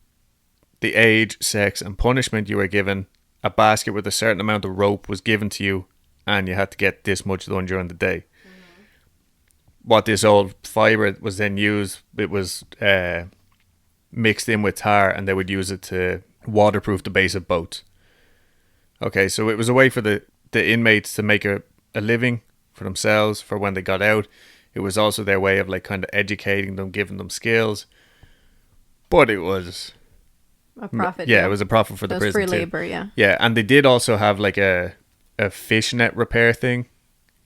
Speaker 2: the age, sex, and punishment you were given, a basket with a certain amount of rope was given to you, and you had to get this much done during the day. What this old fibre was then used, it was mixed in with tar, and they would use it to waterproof the base of boats. Okay, so it was a way for the inmates to make a living for themselves for when they got out. It was also their way of like kind of educating them, giving them skills. But it was...
Speaker 1: A profit.
Speaker 2: Yeah, it was a profit for the prison
Speaker 1: free
Speaker 2: too.
Speaker 1: labor, yeah.
Speaker 2: Yeah, and they did also have like a fish net repair thing,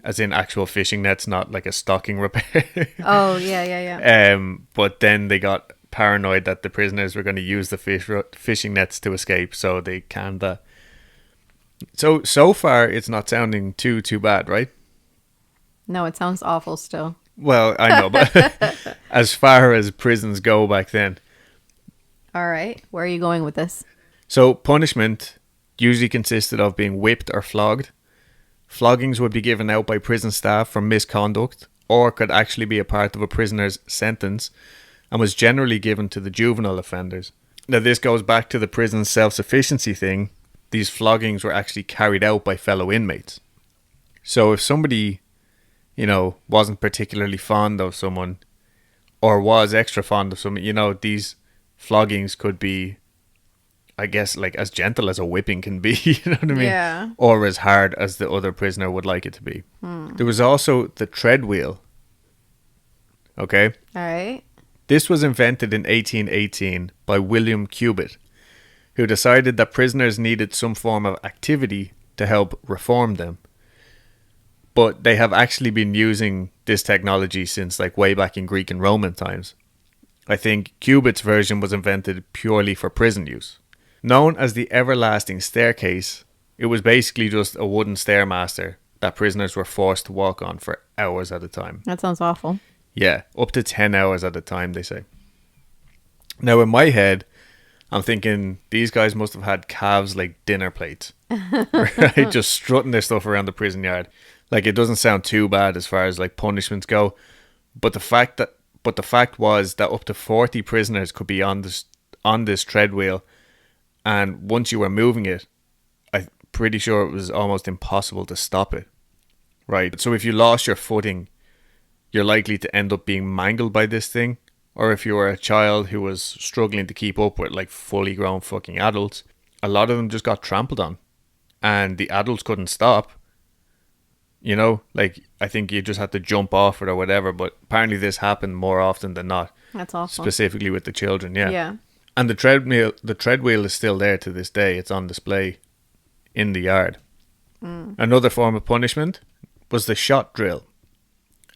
Speaker 2: as in actual fishing nets, not like a stocking repair.
Speaker 1: Oh, yeah.
Speaker 2: But then they got paranoid that the prisoners were going to use the fishing nets to escape, so they canned that. So far, it's not sounding too bad, right?
Speaker 1: No, it sounds awful still.
Speaker 2: Well, I know, but as far as prisons go back then.
Speaker 1: All right. Where are you going with this?
Speaker 2: So punishment usually consisted of being whipped or flogged. Floggings would be given out by prison staff for misconduct, or could actually be a part of a prisoner's sentence. and was generally given to the juvenile offenders. Now, this goes back to the prison's self-sufficiency thing. These floggings were actually carried out by fellow inmates. So if somebody, wasn't particularly fond of someone, or was extra fond of someone, these floggings could be, I guess, like as gentle as a whipping can be, you know what I mean?
Speaker 1: Yeah.
Speaker 2: Or as hard as the other prisoner would like it to be. There was also the tread wheel. Okay?
Speaker 1: All right.
Speaker 2: This was invented in 1818 by William Cubitt, who decided that prisoners needed some form of activity to help reform them. But they have actually been using this technology since like way back in Greek and Roman times. I think Cubitt's version was invented purely for prison use. Known as the everlasting staircase, it was basically just a wooden stairmaster that prisoners were forced to walk on for hours at a time.
Speaker 1: That sounds awful.
Speaker 2: Yeah, up to 10 hours at a time, they say. Now, in my head, I'm thinking these guys must have had calves like dinner plates. Right? Just strutting their stuff around the prison yard. Like, it doesn't sound too bad as far as like punishments go. But the fact was that up to 40 prisoners could be on this tread wheel. And once you were moving it, I'm pretty sure it was almost impossible to stop it. Right? So if you lost your footing, you're likely to end up being mangled by this thing. Or if you were a child who was struggling to keep up with like fully grown fucking adults, a lot of them just got trampled on. And the adults couldn't stop. Like I think you just had to jump off it or whatever. But apparently this happened more often than not.
Speaker 1: That's awful.
Speaker 2: Specifically with the children, yeah.
Speaker 1: Yeah.
Speaker 2: And the tread wheel is still there to this day. It's on display in the yard. Another form of punishment was the shot drill.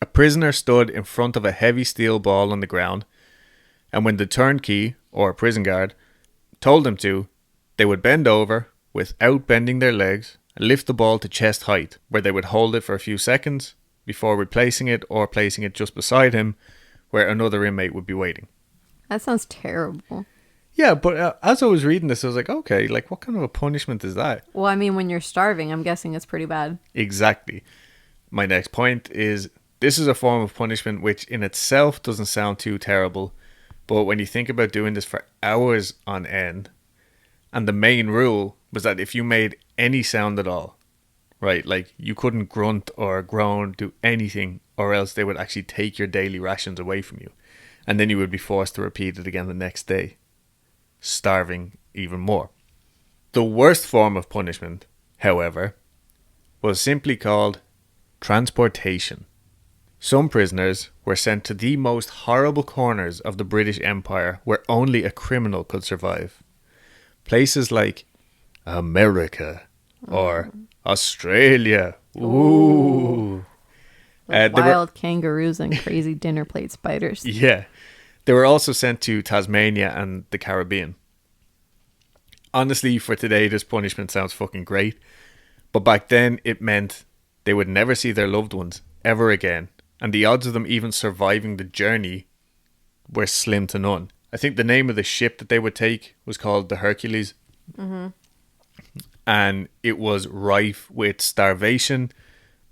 Speaker 2: A prisoner stood in front of a heavy steel ball on the ground, and when the turnkey, or prison guard, told them to, they would bend over without bending their legs and lift the ball to chest height, where they would hold it for a few seconds before replacing it or placing it just beside him, where another inmate would be waiting.
Speaker 1: That sounds terrible.
Speaker 2: Yeah, but as I was reading this, I was like, okay, like what kind of a punishment is that?
Speaker 1: Well, I mean, when you're starving, I'm guessing it's pretty bad.
Speaker 2: Exactly. My next point is, this is a form of punishment which in itself doesn't sound too terrible, but when you think about doing this for hours on end, and the main rule was that if you made any sound at all, right, like you couldn't grunt or groan, do anything, or else they would actually take your daily rations away from you, and then you would be forced to repeat it again the next day, starving even more. The worst form of punishment, however, was simply called transportation. Some prisoners were sent to the most horrible corners of the British Empire where only a criminal could survive. Places like America or Australia. Ooh.
Speaker 1: Wild kangaroos and crazy dinner plate spiders.
Speaker 2: Yeah. They were also sent to Tasmania and the Caribbean. Honestly, for today, this punishment sounds fucking great. But back then, it meant they would never see their loved ones ever again. And the odds of them even surviving the journey were slim to none. I think the name of the ship that they would take was called the Hercules. Mm-hmm. And it was rife with starvation,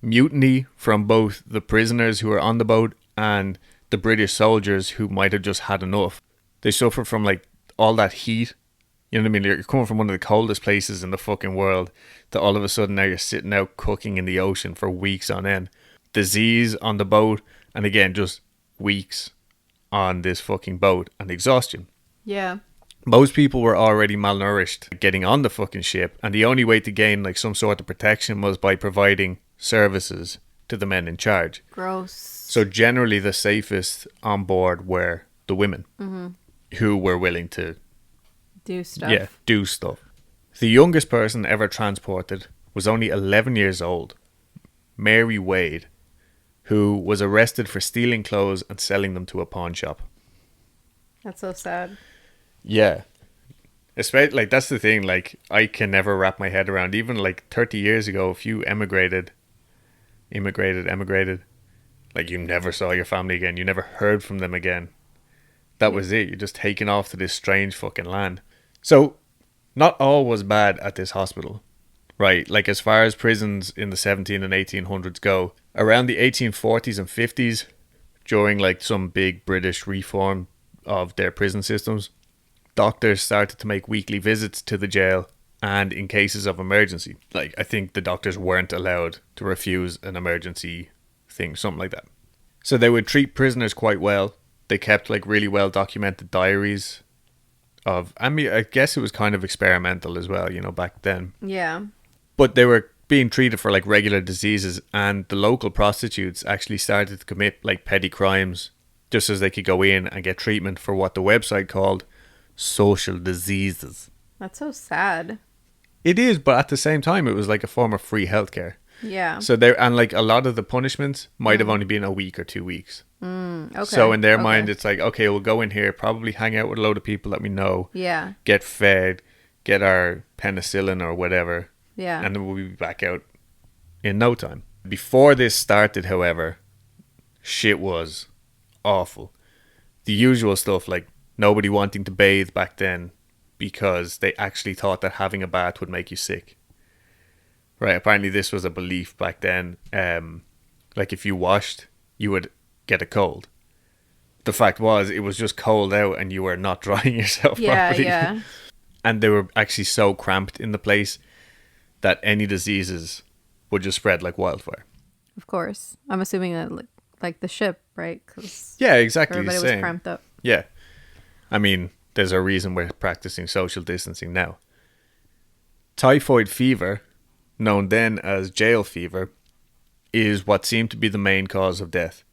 Speaker 2: mutiny from both the prisoners who were on the boat and the British soldiers who might have just had enough. They suffered from like all that heat. You know what I mean? You're coming from one of the coldest places in the fucking world to all of a sudden now you're sitting out cooking in the ocean for weeks on end. Disease on the boat, and again, just weeks on this fucking boat, and exhaustion.
Speaker 1: Yeah.
Speaker 2: Most people were already malnourished getting on the fucking ship, and the only way to gain like some sort of protection was by providing services to the men in charge.
Speaker 1: Gross.
Speaker 2: So generally the safest on board were the women who were willing to
Speaker 1: do stuff.
Speaker 2: Yeah, do stuff. The youngest person ever transported was only 11 years old, Mary Wade, who was arrested for stealing clothes and selling them to a pawn shop.
Speaker 1: That's so sad.
Speaker 2: Yeah. Especially, like, that's the thing, like, I can never wrap my head around. Even, like, 30 years ago, if you immigrated, like, you never saw your family again. You never heard from them again. That was it. You're just taken off to this strange fucking land. So, not all was bad at this hospital, right? Like, as far as prisons in the 17 and 1800s go, around the 1840s and 50s, during, like, some big British reform of their prison systems, doctors started to make weekly visits to the jail, and in cases of emergency, like I think the doctors weren't allowed to refuse an emergency thing, something like that. So they would treat prisoners quite well. They kept like really well documented diaries of, I mean, I guess it was kind of experimental as well, you know, back then.
Speaker 1: Yeah.
Speaker 2: But they were being treated for like regular diseases, and the local prostitutes actually started to commit like petty crimes just as they could go in and get treatment for what the website called social diseases.
Speaker 1: That's so sad.
Speaker 2: It is, but at the same time, it was like a form of free healthcare.
Speaker 1: Yeah.
Speaker 2: So there, and like a lot of the punishments might have only been a week or 2 weeks.
Speaker 1: Okay.
Speaker 2: So in their mind, it's like, okay, we'll go in here, probably hang out with a load of people that we know.
Speaker 1: Yeah.
Speaker 2: Get fed, get our penicillin or whatever.
Speaker 1: Yeah.
Speaker 2: And then we'll be back out in no time. Before this started, however, shit was awful. The usual stuff, like nobody wanting to bathe back then because they actually thought that having a bath would make you sick. Right, apparently this was a belief back then. Like if you washed, you would get a cold. The fact was, it was just cold out and you were not drying yourself properly.
Speaker 1: Yeah.
Speaker 2: And they were actually so cramped in the place that any diseases would just spread like wildfire.
Speaker 1: Of course. I'm assuming that like the ship, right? 'Cause
Speaker 2: yeah, exactly.
Speaker 1: everybody was cramped up.
Speaker 2: Yeah. I mean, there's a reason we're practicing social distancing now. Typhoid fever, known then as jail fever, is what seemed to be the main cause of death.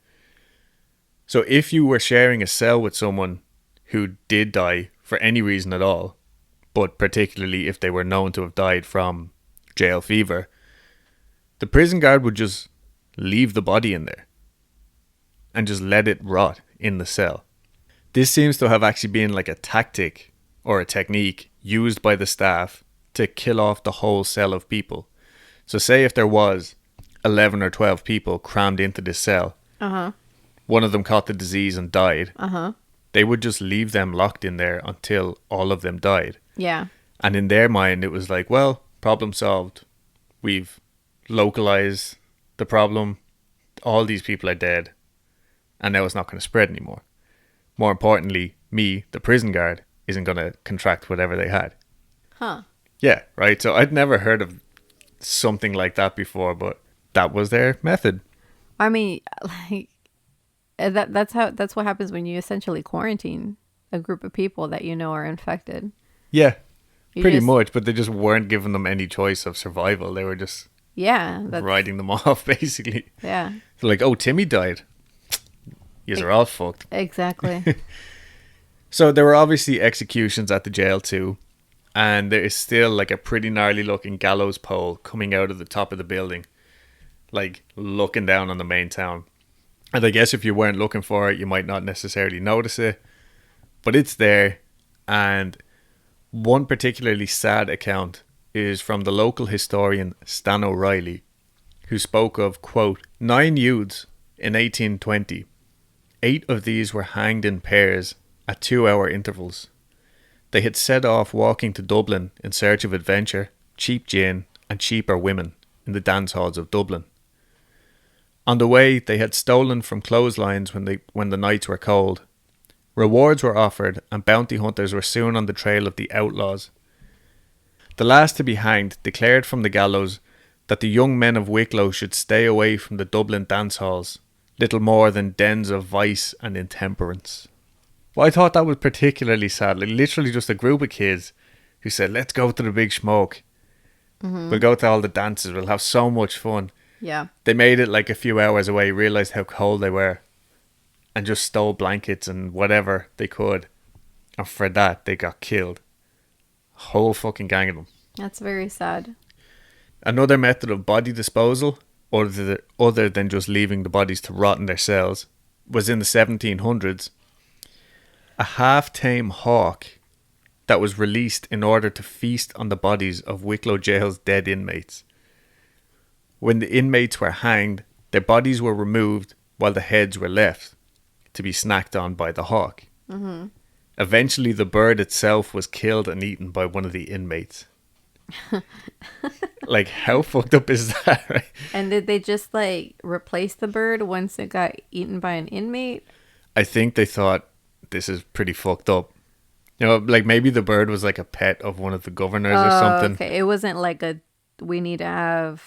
Speaker 2: So if you were sharing a cell with someone who did die for any reason at all, but particularly if they were known to have died from jail fever, the prison guard would just leave the body in there and just let it rot in the cell. This seems to have actually been like a tactic or a technique used by the staff to kill off the whole cell of people. So say if there was 11 or 12 people crammed into this cell, one of them caught the disease and died, they would just leave them locked in there until all of them died.
Speaker 1: Yeah.
Speaker 2: And in their mind, it was like, well, problem solved. We've localized the problem. All these people are dead. And now it's not going to spread anymore. More importantly, me, the prison guard, isn't going to contract whatever they had.
Speaker 1: Huh.
Speaker 2: Yeah, right. So I'd never heard of something like that before, but that was their method.
Speaker 1: I mean, like that's what happens when you essentially quarantine a group of people that you know are infected.
Speaker 2: Yeah, pretty much. But they just weren't giving them any choice of survival. They were just writing them off, basically.
Speaker 1: Yeah.
Speaker 2: So like, oh, Timmy died. Yous are all fucked.
Speaker 1: Exactly.
Speaker 2: So there were obviously executions at the jail too. And there is still like a pretty gnarly looking gallows pole coming out of the top of the building. Like looking down on the main town. And I guess if you weren't looking for it, you might not necessarily notice it. But it's there. And one particularly sad account is from the local historian Stan O'Reilly, who spoke of, quote, 9 youths in 1820. 8 of these were hanged in pairs at 2-hour intervals. They had set off walking to Dublin in search of adventure, cheap gin and cheaper women in the dance halls of Dublin. On the way, they had stolen from clotheslines when the nights were cold. Rewards were offered and bounty hunters were soon on the trail of the outlaws. The last to be hanged declared from the gallows that the young men of Wicklow should stay away from the Dublin dance halls, little more than dens of vice and intemperance. But I thought that was particularly sad. Like literally just a group of kids who said, let's go to the big smoke. We'll go to all the dances. We'll have so much fun.
Speaker 1: Yeah.
Speaker 2: They made it like a few hours away, realised how cold they were, and just stole blankets and whatever they could. And for that, they got killed. A whole fucking gang of them.
Speaker 1: That's very sad.
Speaker 2: Another method of body disposal, other than just leaving the bodies to rot in their cells, was in the 1700s. A half-tame hawk that was released in order to feast on the bodies of Wicklow Gaol's dead inmates. When the inmates were hanged, their bodies were removed while the heads were left to be snacked on by the hawk. Eventually, the bird itself was killed and eaten by one of the inmates. Like, how fucked up is that, right?
Speaker 1: And did they just like replace the bird once it got eaten by an inmate?
Speaker 2: I think they thought this is pretty fucked up. You know, like maybe the bird was like a pet of one of the governors or something.
Speaker 1: Okay, it wasn't like we need to have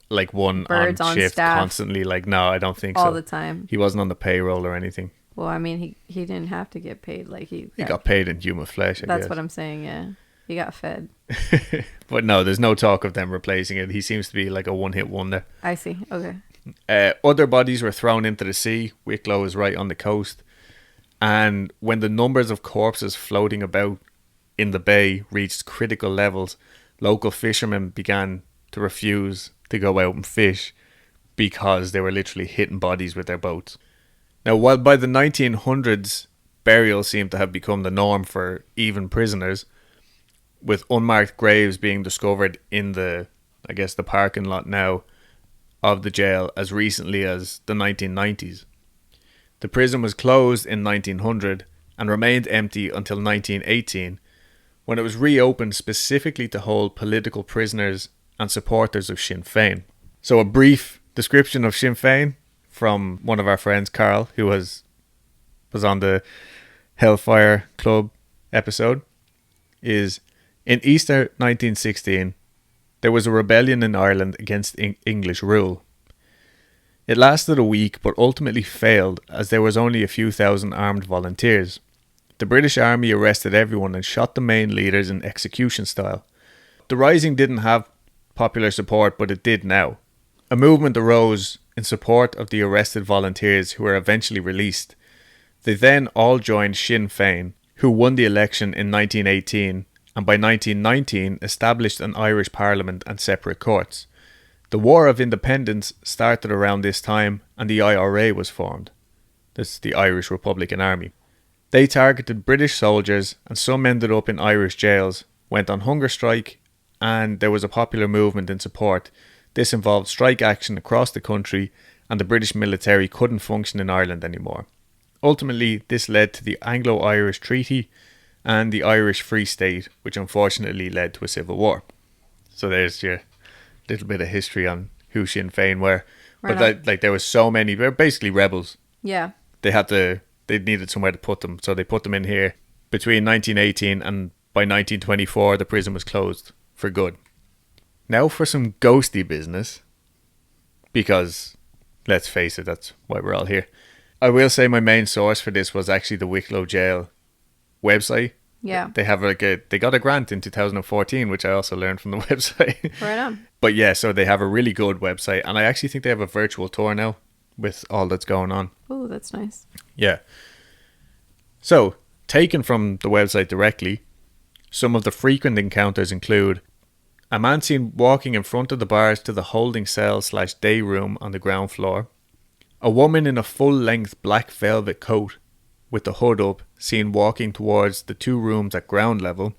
Speaker 2: like one
Speaker 1: birds
Speaker 2: on
Speaker 1: on
Speaker 2: shift
Speaker 1: staff
Speaker 2: constantly. Like, no, I don't think
Speaker 1: all
Speaker 2: so.
Speaker 1: the time.
Speaker 2: He wasn't on the payroll or anything.
Speaker 1: Well, I mean, he didn't have to get paid. Like he
Speaker 2: got paid in human flesh, I
Speaker 1: That's
Speaker 2: guess.
Speaker 1: what I'm saying, yeah. He got fed.
Speaker 2: But no, there's no talk of them replacing it. He seems to be like a one-hit wonder.
Speaker 1: I see. Okay.
Speaker 2: Other bodies were thrown into the sea. Wicklow is right on the coast. And when the numbers of corpses floating about in the bay reached critical levels, local fishermen began to refuse to go out and fish because they were literally hitting bodies with their boats. Now, while by the 1900s, burials seemed to have become the norm for even prisoners, with unmarked graves being discovered in the parking lot now of the jail as recently as the 1990s. The prison was closed in 1900 and remained empty until 1918, when it was reopened specifically to hold political prisoners and supporters of Sinn Féin. So a brief description of Sinn Féin from one of our friends, Karl, who was on the Hellfire Club episode, is: in Easter 1916, there was a rebellion in Ireland against English rule. It lasted a week but ultimately failed as there was only a few thousand armed volunteers. The British Army arrested everyone and shot the main leaders in execution style. The rising didn't have popular support, but it did now. A movement arose in support of the arrested volunteers who were eventually released. They then all joined Sinn Féin, who won the election in 1918 and by 1919 established an Irish Parliament and separate courts. The War of Independence started around this time and the IRA was formed. That's the Irish Republican Army. They targeted British soldiers and some ended up in Irish jails, went on hunger strike, and there was a popular movement in support. This involved strike action across the country and the British military couldn't function in Ireland anymore. Ultimately, this led to the Anglo-Irish Treaty and the Irish Free State, which unfortunately led to a civil war. So there's your little bit of history on who Sinn Féin were. But there was so many, they're basically rebels.
Speaker 1: Yeah.
Speaker 2: They needed somewhere to put them, so they put them in here. Between 1918 and by 1924, the prison was closed for good. Now for some ghosty business, because let's face it, that's why we're all here. I will say my main source for this was actually the Wicklow Gaol website.
Speaker 1: Yeah.
Speaker 2: They have they got a grant in 2014, which I also learned from the website.
Speaker 1: Right on.
Speaker 2: But yeah, so they have a really good website, and I actually think they have a virtual tour now with all that's going on.
Speaker 1: Oh, that's nice.
Speaker 2: Yeah. So, taken from the website directly, some of the frequent encounters include a man seen walking in front of the bars to the holding cell/day room on the ground floor, a woman in a full-length black velvet coat with the hood up seen walking towards the two rooms at ground level,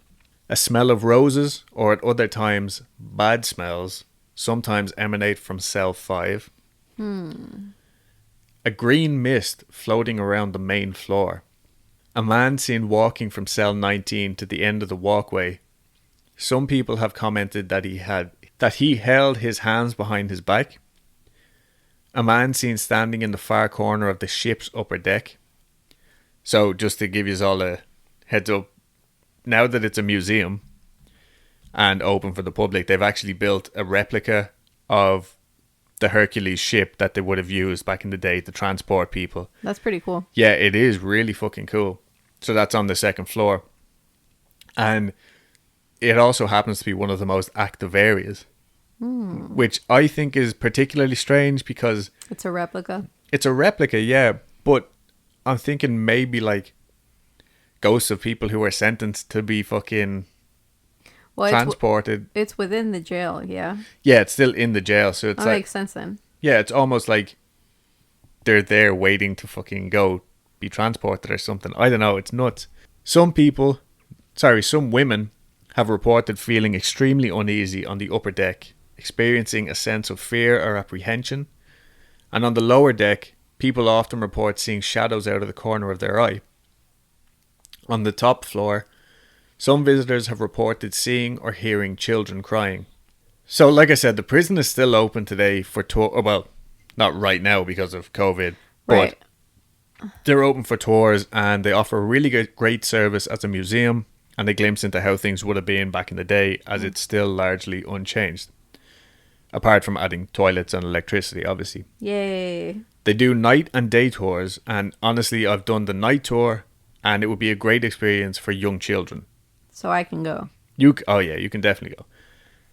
Speaker 2: a smell of roses, or at other times bad smells, sometimes emanate from cell 5, a green mist floating around the main floor, a man seen walking from cell 19 to the end of the walkway. Some people have commented that he held his hands behind his back, a man seen standing in the far corner of the ship's upper deck. So just to give you all a heads up, now that it's a museum and open for the public, they've actually built a replica of the Hercules ship that they would have used back in the day to transport people.
Speaker 1: That's pretty cool.
Speaker 2: Yeah, it is really fucking cool. So that's on the second floor. And it also happens to be one of the most active areas, which I think is particularly strange because
Speaker 1: It's a replica.
Speaker 2: It's a replica, yeah, but I'm thinking maybe like ghosts of people who were sentenced to be fucking transported.
Speaker 1: It's within the jail, yeah.
Speaker 2: Yeah, it's still in the jail, so it's
Speaker 1: that makes sense then.
Speaker 2: Yeah, it's almost like they're there waiting to fucking go be transported or something. I don't know, it's nuts. Some women have reported feeling extremely uneasy on the upper deck, experiencing a sense of fear or apprehension. And on the lower deck, people often report seeing shadows out of the corner of their eye. On the top floor, some visitors have reported seeing or hearing children crying. So, like I said, the prison is still open today for tour. Well, not right now because of COVID,
Speaker 1: Right.
Speaker 2: but They're open for tours and they offer a really great service as a museum and a glimpse into how things would have been back in the day, as it's still largely unchanged. Apart from adding toilets and electricity, obviously.
Speaker 1: Yay.
Speaker 2: They do night and day tours, and honestly, I've done the night tour, and it would be a great experience for young children.
Speaker 1: So I can go.
Speaker 2: Oh yeah, you can definitely go.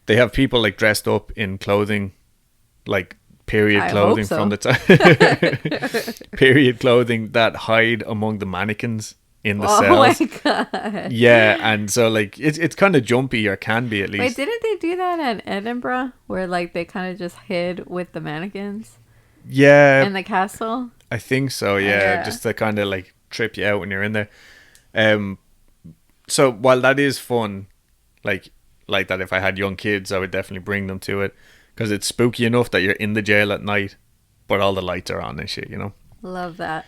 Speaker 2: They have people like dressed up in clothing, like period clothing from the time. Period clothing that hide among the mannequins in the cells.
Speaker 1: Oh my god.
Speaker 2: Yeah, and so like it's kind of jumpy, or can be at least.
Speaker 1: Wait, didn't they do that at Edinburgh, where like they kind of just hid with the mannequins?
Speaker 2: Yeah,
Speaker 1: in the castle.
Speaker 2: I think so. Yeah, just to kind of like trip you out when you're in there. So while that is fun, like that, if I had young kids, I would definitely bring them to it, because it's spooky enough that you're in the jail at night, but all the lights are on and shit, you know.
Speaker 1: Love that.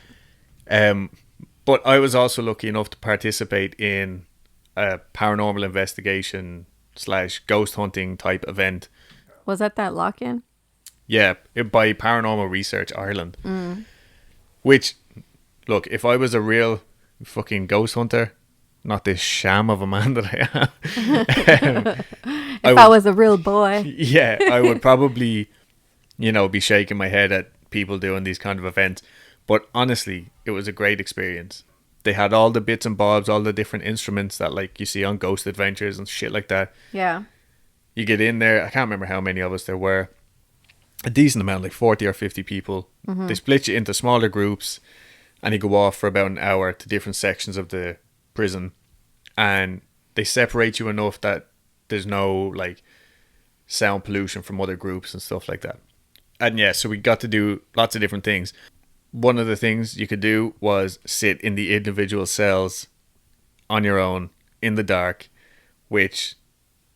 Speaker 2: But I was also lucky enough to participate in a paranormal investigation / ghost hunting type event.
Speaker 1: Was that lock-in?
Speaker 2: Yeah, by Paranormal Research Ireland. Which, look, if I was a real fucking ghost hunter, not this sham of a man that I am.
Speaker 1: If I was a real boy.
Speaker 2: Yeah, I would probably, be shaking my head at people doing these kind of events. But honestly, it was a great experience. They had all the bits and bobs, all the different instruments that like you see on Ghost Adventures and shit like that.
Speaker 1: Yeah.
Speaker 2: You get in there, I can't remember how many of us there were. A decent amount, like 40 or 50 people. They split you into smaller groups, and you go off for about an hour to different sections of the prison, and they separate you enough that there's no like sound pollution from other groups and stuff like that. And yeah, so we got to do lots of different things. One of the things you could do was sit in the individual cells on your own in the dark, which,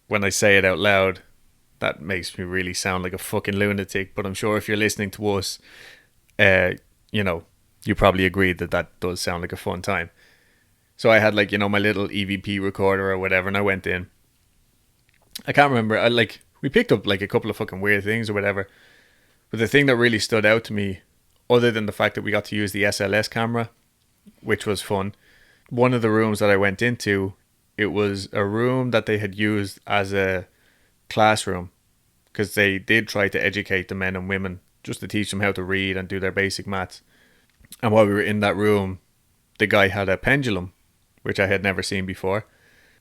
Speaker 2: when I say it out loud, that makes me really sound like a fucking lunatic. But I'm sure if you're listening to us, you probably agree that does sound like a fun time. So I had like, my little EVP recorder or whatever, and I went in. I can't remember. We picked up like a couple of fucking weird things or whatever. But the thing that really stood out to me, other than the fact that we got to use the SLS camera, which was fun, one of the rooms that I went into, it was a room that they had used as a classroom, because they did try to educate the men and women, just to teach them how to read and do their basic maths. And while we were in that room, the guy had a pendulum, which I had never seen before.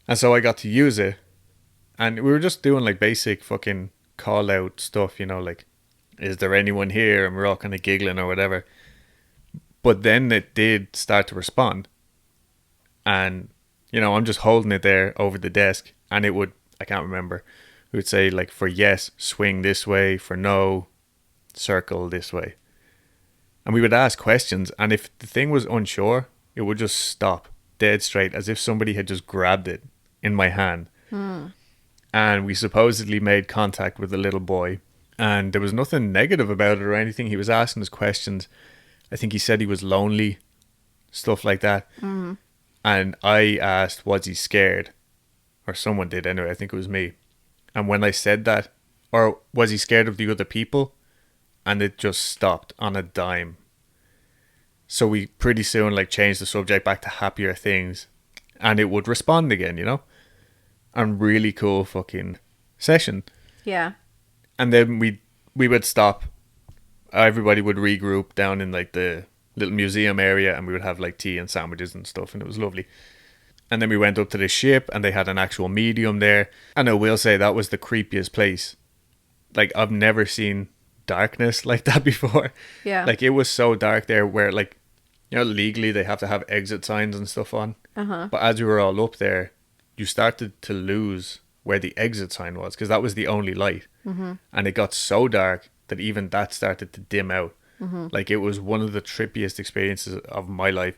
Speaker 2: And so I got to use it. And we were just doing like basic fucking call out stuff, like, is there anyone here? And we're all kind of giggling or whatever. But then it did start to respond. And, I'm just holding it there over the desk. And it would, I can't remember, it would say like, for yes, swing this way. For no, circle this way. And we would ask questions. And if the thing was unsure, it would just stop dead straight, as if somebody had just grabbed it in my hand. And we supposedly made contact with the little boy. And there was nothing negative about it or anything. He was asking us questions. I think he said he was lonely, stuff like that. And I asked, was he scared? Or someone did anyway, I think it was me. And when I said that, or was he scared of the other people? And it just stopped on a dime. So we pretty soon like changed the subject back to happier things. And it would respond again, And really cool fucking session.
Speaker 1: Yeah.
Speaker 2: And then we would stop. Everybody would regroup down in like the little museum area, and we would have like tea and sandwiches and stuff, and it was lovely. And then we went up to the ship, and they had an actual medium there. And I will say that was the creepiest place. Like, I've never seen darkness like that before.
Speaker 1: Yeah.
Speaker 2: Like, it was so dark there where like, legally they have to have exit signs and stuff on. But as we were all up there, you started to lose where the exit sign was, because that was the only light. And it got so dark that even that started to dim out. Like, it was one of the trippiest experiences of my life.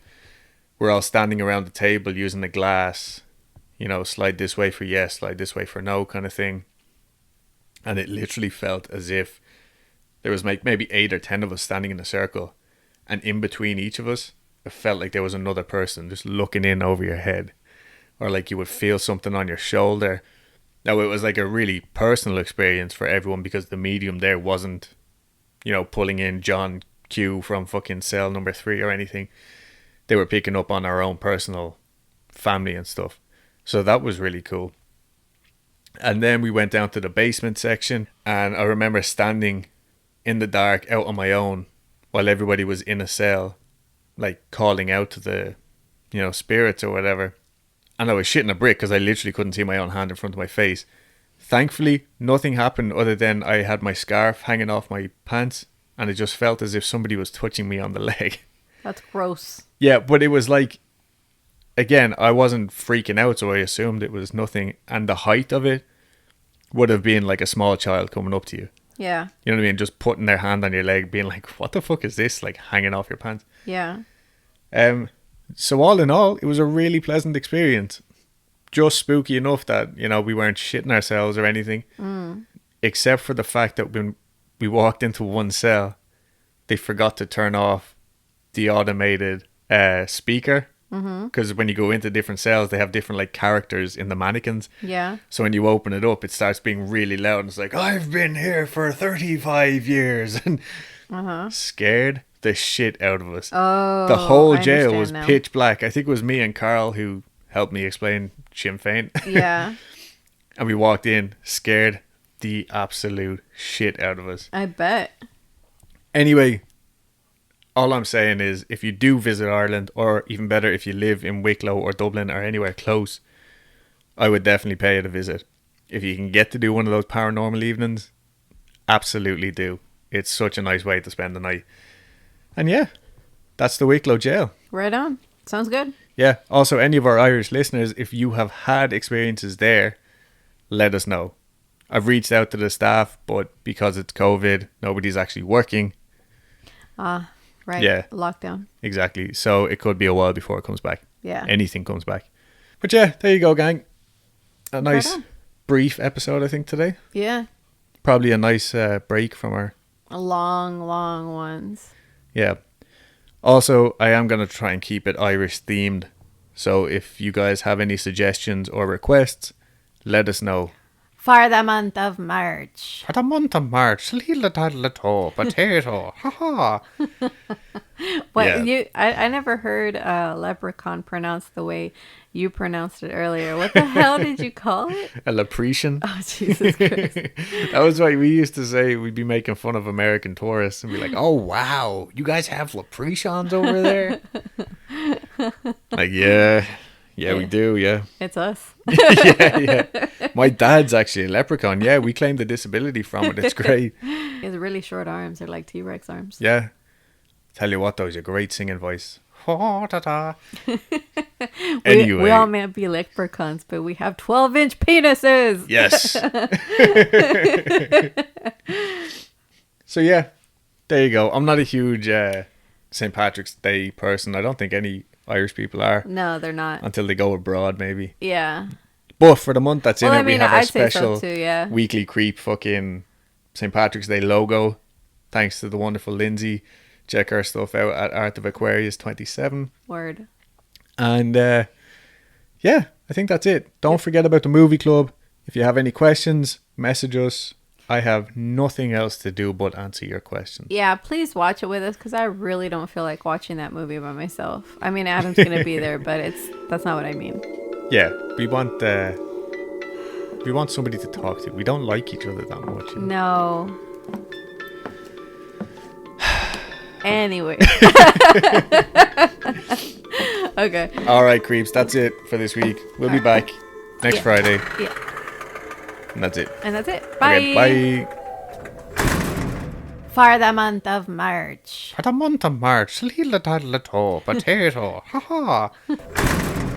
Speaker 2: We're all standing around the table using a glass, slide this way for yes, slide this way for no kind of thing. And it literally felt as if there was maybe 8 or 10 of us standing in a circle, and in between each of us, it felt like there was another person just looking in over your head, or like you would feel something on your shoulder. Now, it was like a really personal experience for everyone, because the medium there wasn't, pulling in John queue from fucking cell number 3 or anything. They were picking up on our own personal family and stuff. So that was really cool. And then we went down to the basement section, and I remember standing in the dark out on my own while everybody was in a cell, like calling out to the, spirits or whatever. And I was shitting a brick because I literally couldn't see my own hand in front of my face. Thankfully, nothing happened other than I had my scarf hanging off my pants, and it just felt as if somebody was touching me on the leg.
Speaker 1: That's gross.
Speaker 2: Yeah, but it was like, again, I wasn't freaking out, so I assumed it was nothing. And the height of it would have been like a small child coming up to you.
Speaker 1: Yeah.
Speaker 2: You know what I mean? Just putting their hand on your leg, being like, what the fuck is this? Like hanging off your pants.
Speaker 1: Yeah.
Speaker 2: So all in all, it was a really pleasant experience. Just spooky enough that, we weren't shitting ourselves or anything. Except for the fact that when we walked into one cell, they forgot to turn off the automated speaker. Because when you go into different cells, they have different like characters in the mannequins.
Speaker 1: Yeah.
Speaker 2: So when you open it up, it starts being really loud. And it's like, I've been here for 35 years. And scared the shit out of us.
Speaker 1: Oh,
Speaker 2: the whole
Speaker 1: I
Speaker 2: jail was
Speaker 1: understand now.
Speaker 2: pitch black. I think it was me and Karl who helped me explain Shin Fein.
Speaker 1: Yeah.
Speaker 2: And we walked in, scared the absolute shit out of us.
Speaker 1: I bet.
Speaker 2: Anyway, all I'm saying is if you do visit Ireland, or even better, if you live in Wicklow or Dublin or anywhere close, I would definitely pay it a visit. If you can get to do one of those paranormal evenings, absolutely do. It's such a nice way to spend the night. And yeah, that's the Wicklow jail.
Speaker 1: Right on. Sounds good.
Speaker 2: Yeah. Also, any of our Irish listeners, if you have had experiences there, let us know. I've reached out to the staff, but because it's COVID, nobody's actually working.
Speaker 1: Right.
Speaker 2: Yeah.
Speaker 1: Lockdown.
Speaker 2: Exactly. So it could be a while before it comes back.
Speaker 1: Yeah.
Speaker 2: Anything comes back. But yeah, there you go, gang. A nice
Speaker 1: on.
Speaker 2: brief episode, I think, today.
Speaker 1: Yeah.
Speaker 2: Probably a nice break from our...
Speaker 1: Long ones.
Speaker 2: Yeah. Also, I am going to try and keep it Irish themed. So if you guys have any suggestions or requests, let us know.
Speaker 1: For the month of March.
Speaker 2: For the month of March, little potato, haha.
Speaker 1: What
Speaker 2: Yeah.
Speaker 1: I never heard leprechaun pronounced the way you pronounced it earlier. What the hell did you call it?
Speaker 2: A leprechaun.
Speaker 1: Oh, Jesus Christ.
Speaker 2: That was why we used to say we'd be making fun of American tourists and be like, oh, wow, you guys have leprechauns over there? Like, yeah, we do, yeah.
Speaker 1: It's us.
Speaker 2: yeah. My dad's actually a leprechaun. Yeah, we claim the disability from it. It's great.
Speaker 1: He has really short arms. They're like T-Rex arms.
Speaker 2: Yeah. Tell you what, though, he's a great singing voice. Oh, anyway.
Speaker 1: We all may be leprechauns, but we have 12-inch penises.
Speaker 2: Yes. So, yeah, there you go. I'm not a huge St. Patrick's Day person. I don't think any Irish people are.
Speaker 1: No, they're not.
Speaker 2: Until they go abroad, maybe.
Speaker 1: Yeah.
Speaker 2: But for the month that's in it, we have our
Speaker 1: I'd say
Speaker 2: special
Speaker 1: so too, yeah.
Speaker 2: weekly creep fucking St. Patrick's Day logo. Thanks to the wonderful Lindsay. Check our stuff out at Art of Aquarius 27.
Speaker 1: Word.
Speaker 2: And yeah, I think that's it. Don't forget about the movie club. If you have any questions, message us. I have nothing else to do but answer your questions.
Speaker 1: Yeah, please watch it with us because I really don't feel like watching that movie by myself. I mean, Adam's going to be there, but that's not what I mean.
Speaker 2: Yeah, we want somebody to talk to. We don't like each other that much. You know?
Speaker 1: No. Anyway. Okay.
Speaker 2: All right, creeps. That's it for this week. We'll be back next Friday.
Speaker 1: Yeah.
Speaker 2: And that's it.
Speaker 1: Bye.
Speaker 2: Okay, bye.
Speaker 1: For the month of March.
Speaker 2: For the month of March, little potato, haha.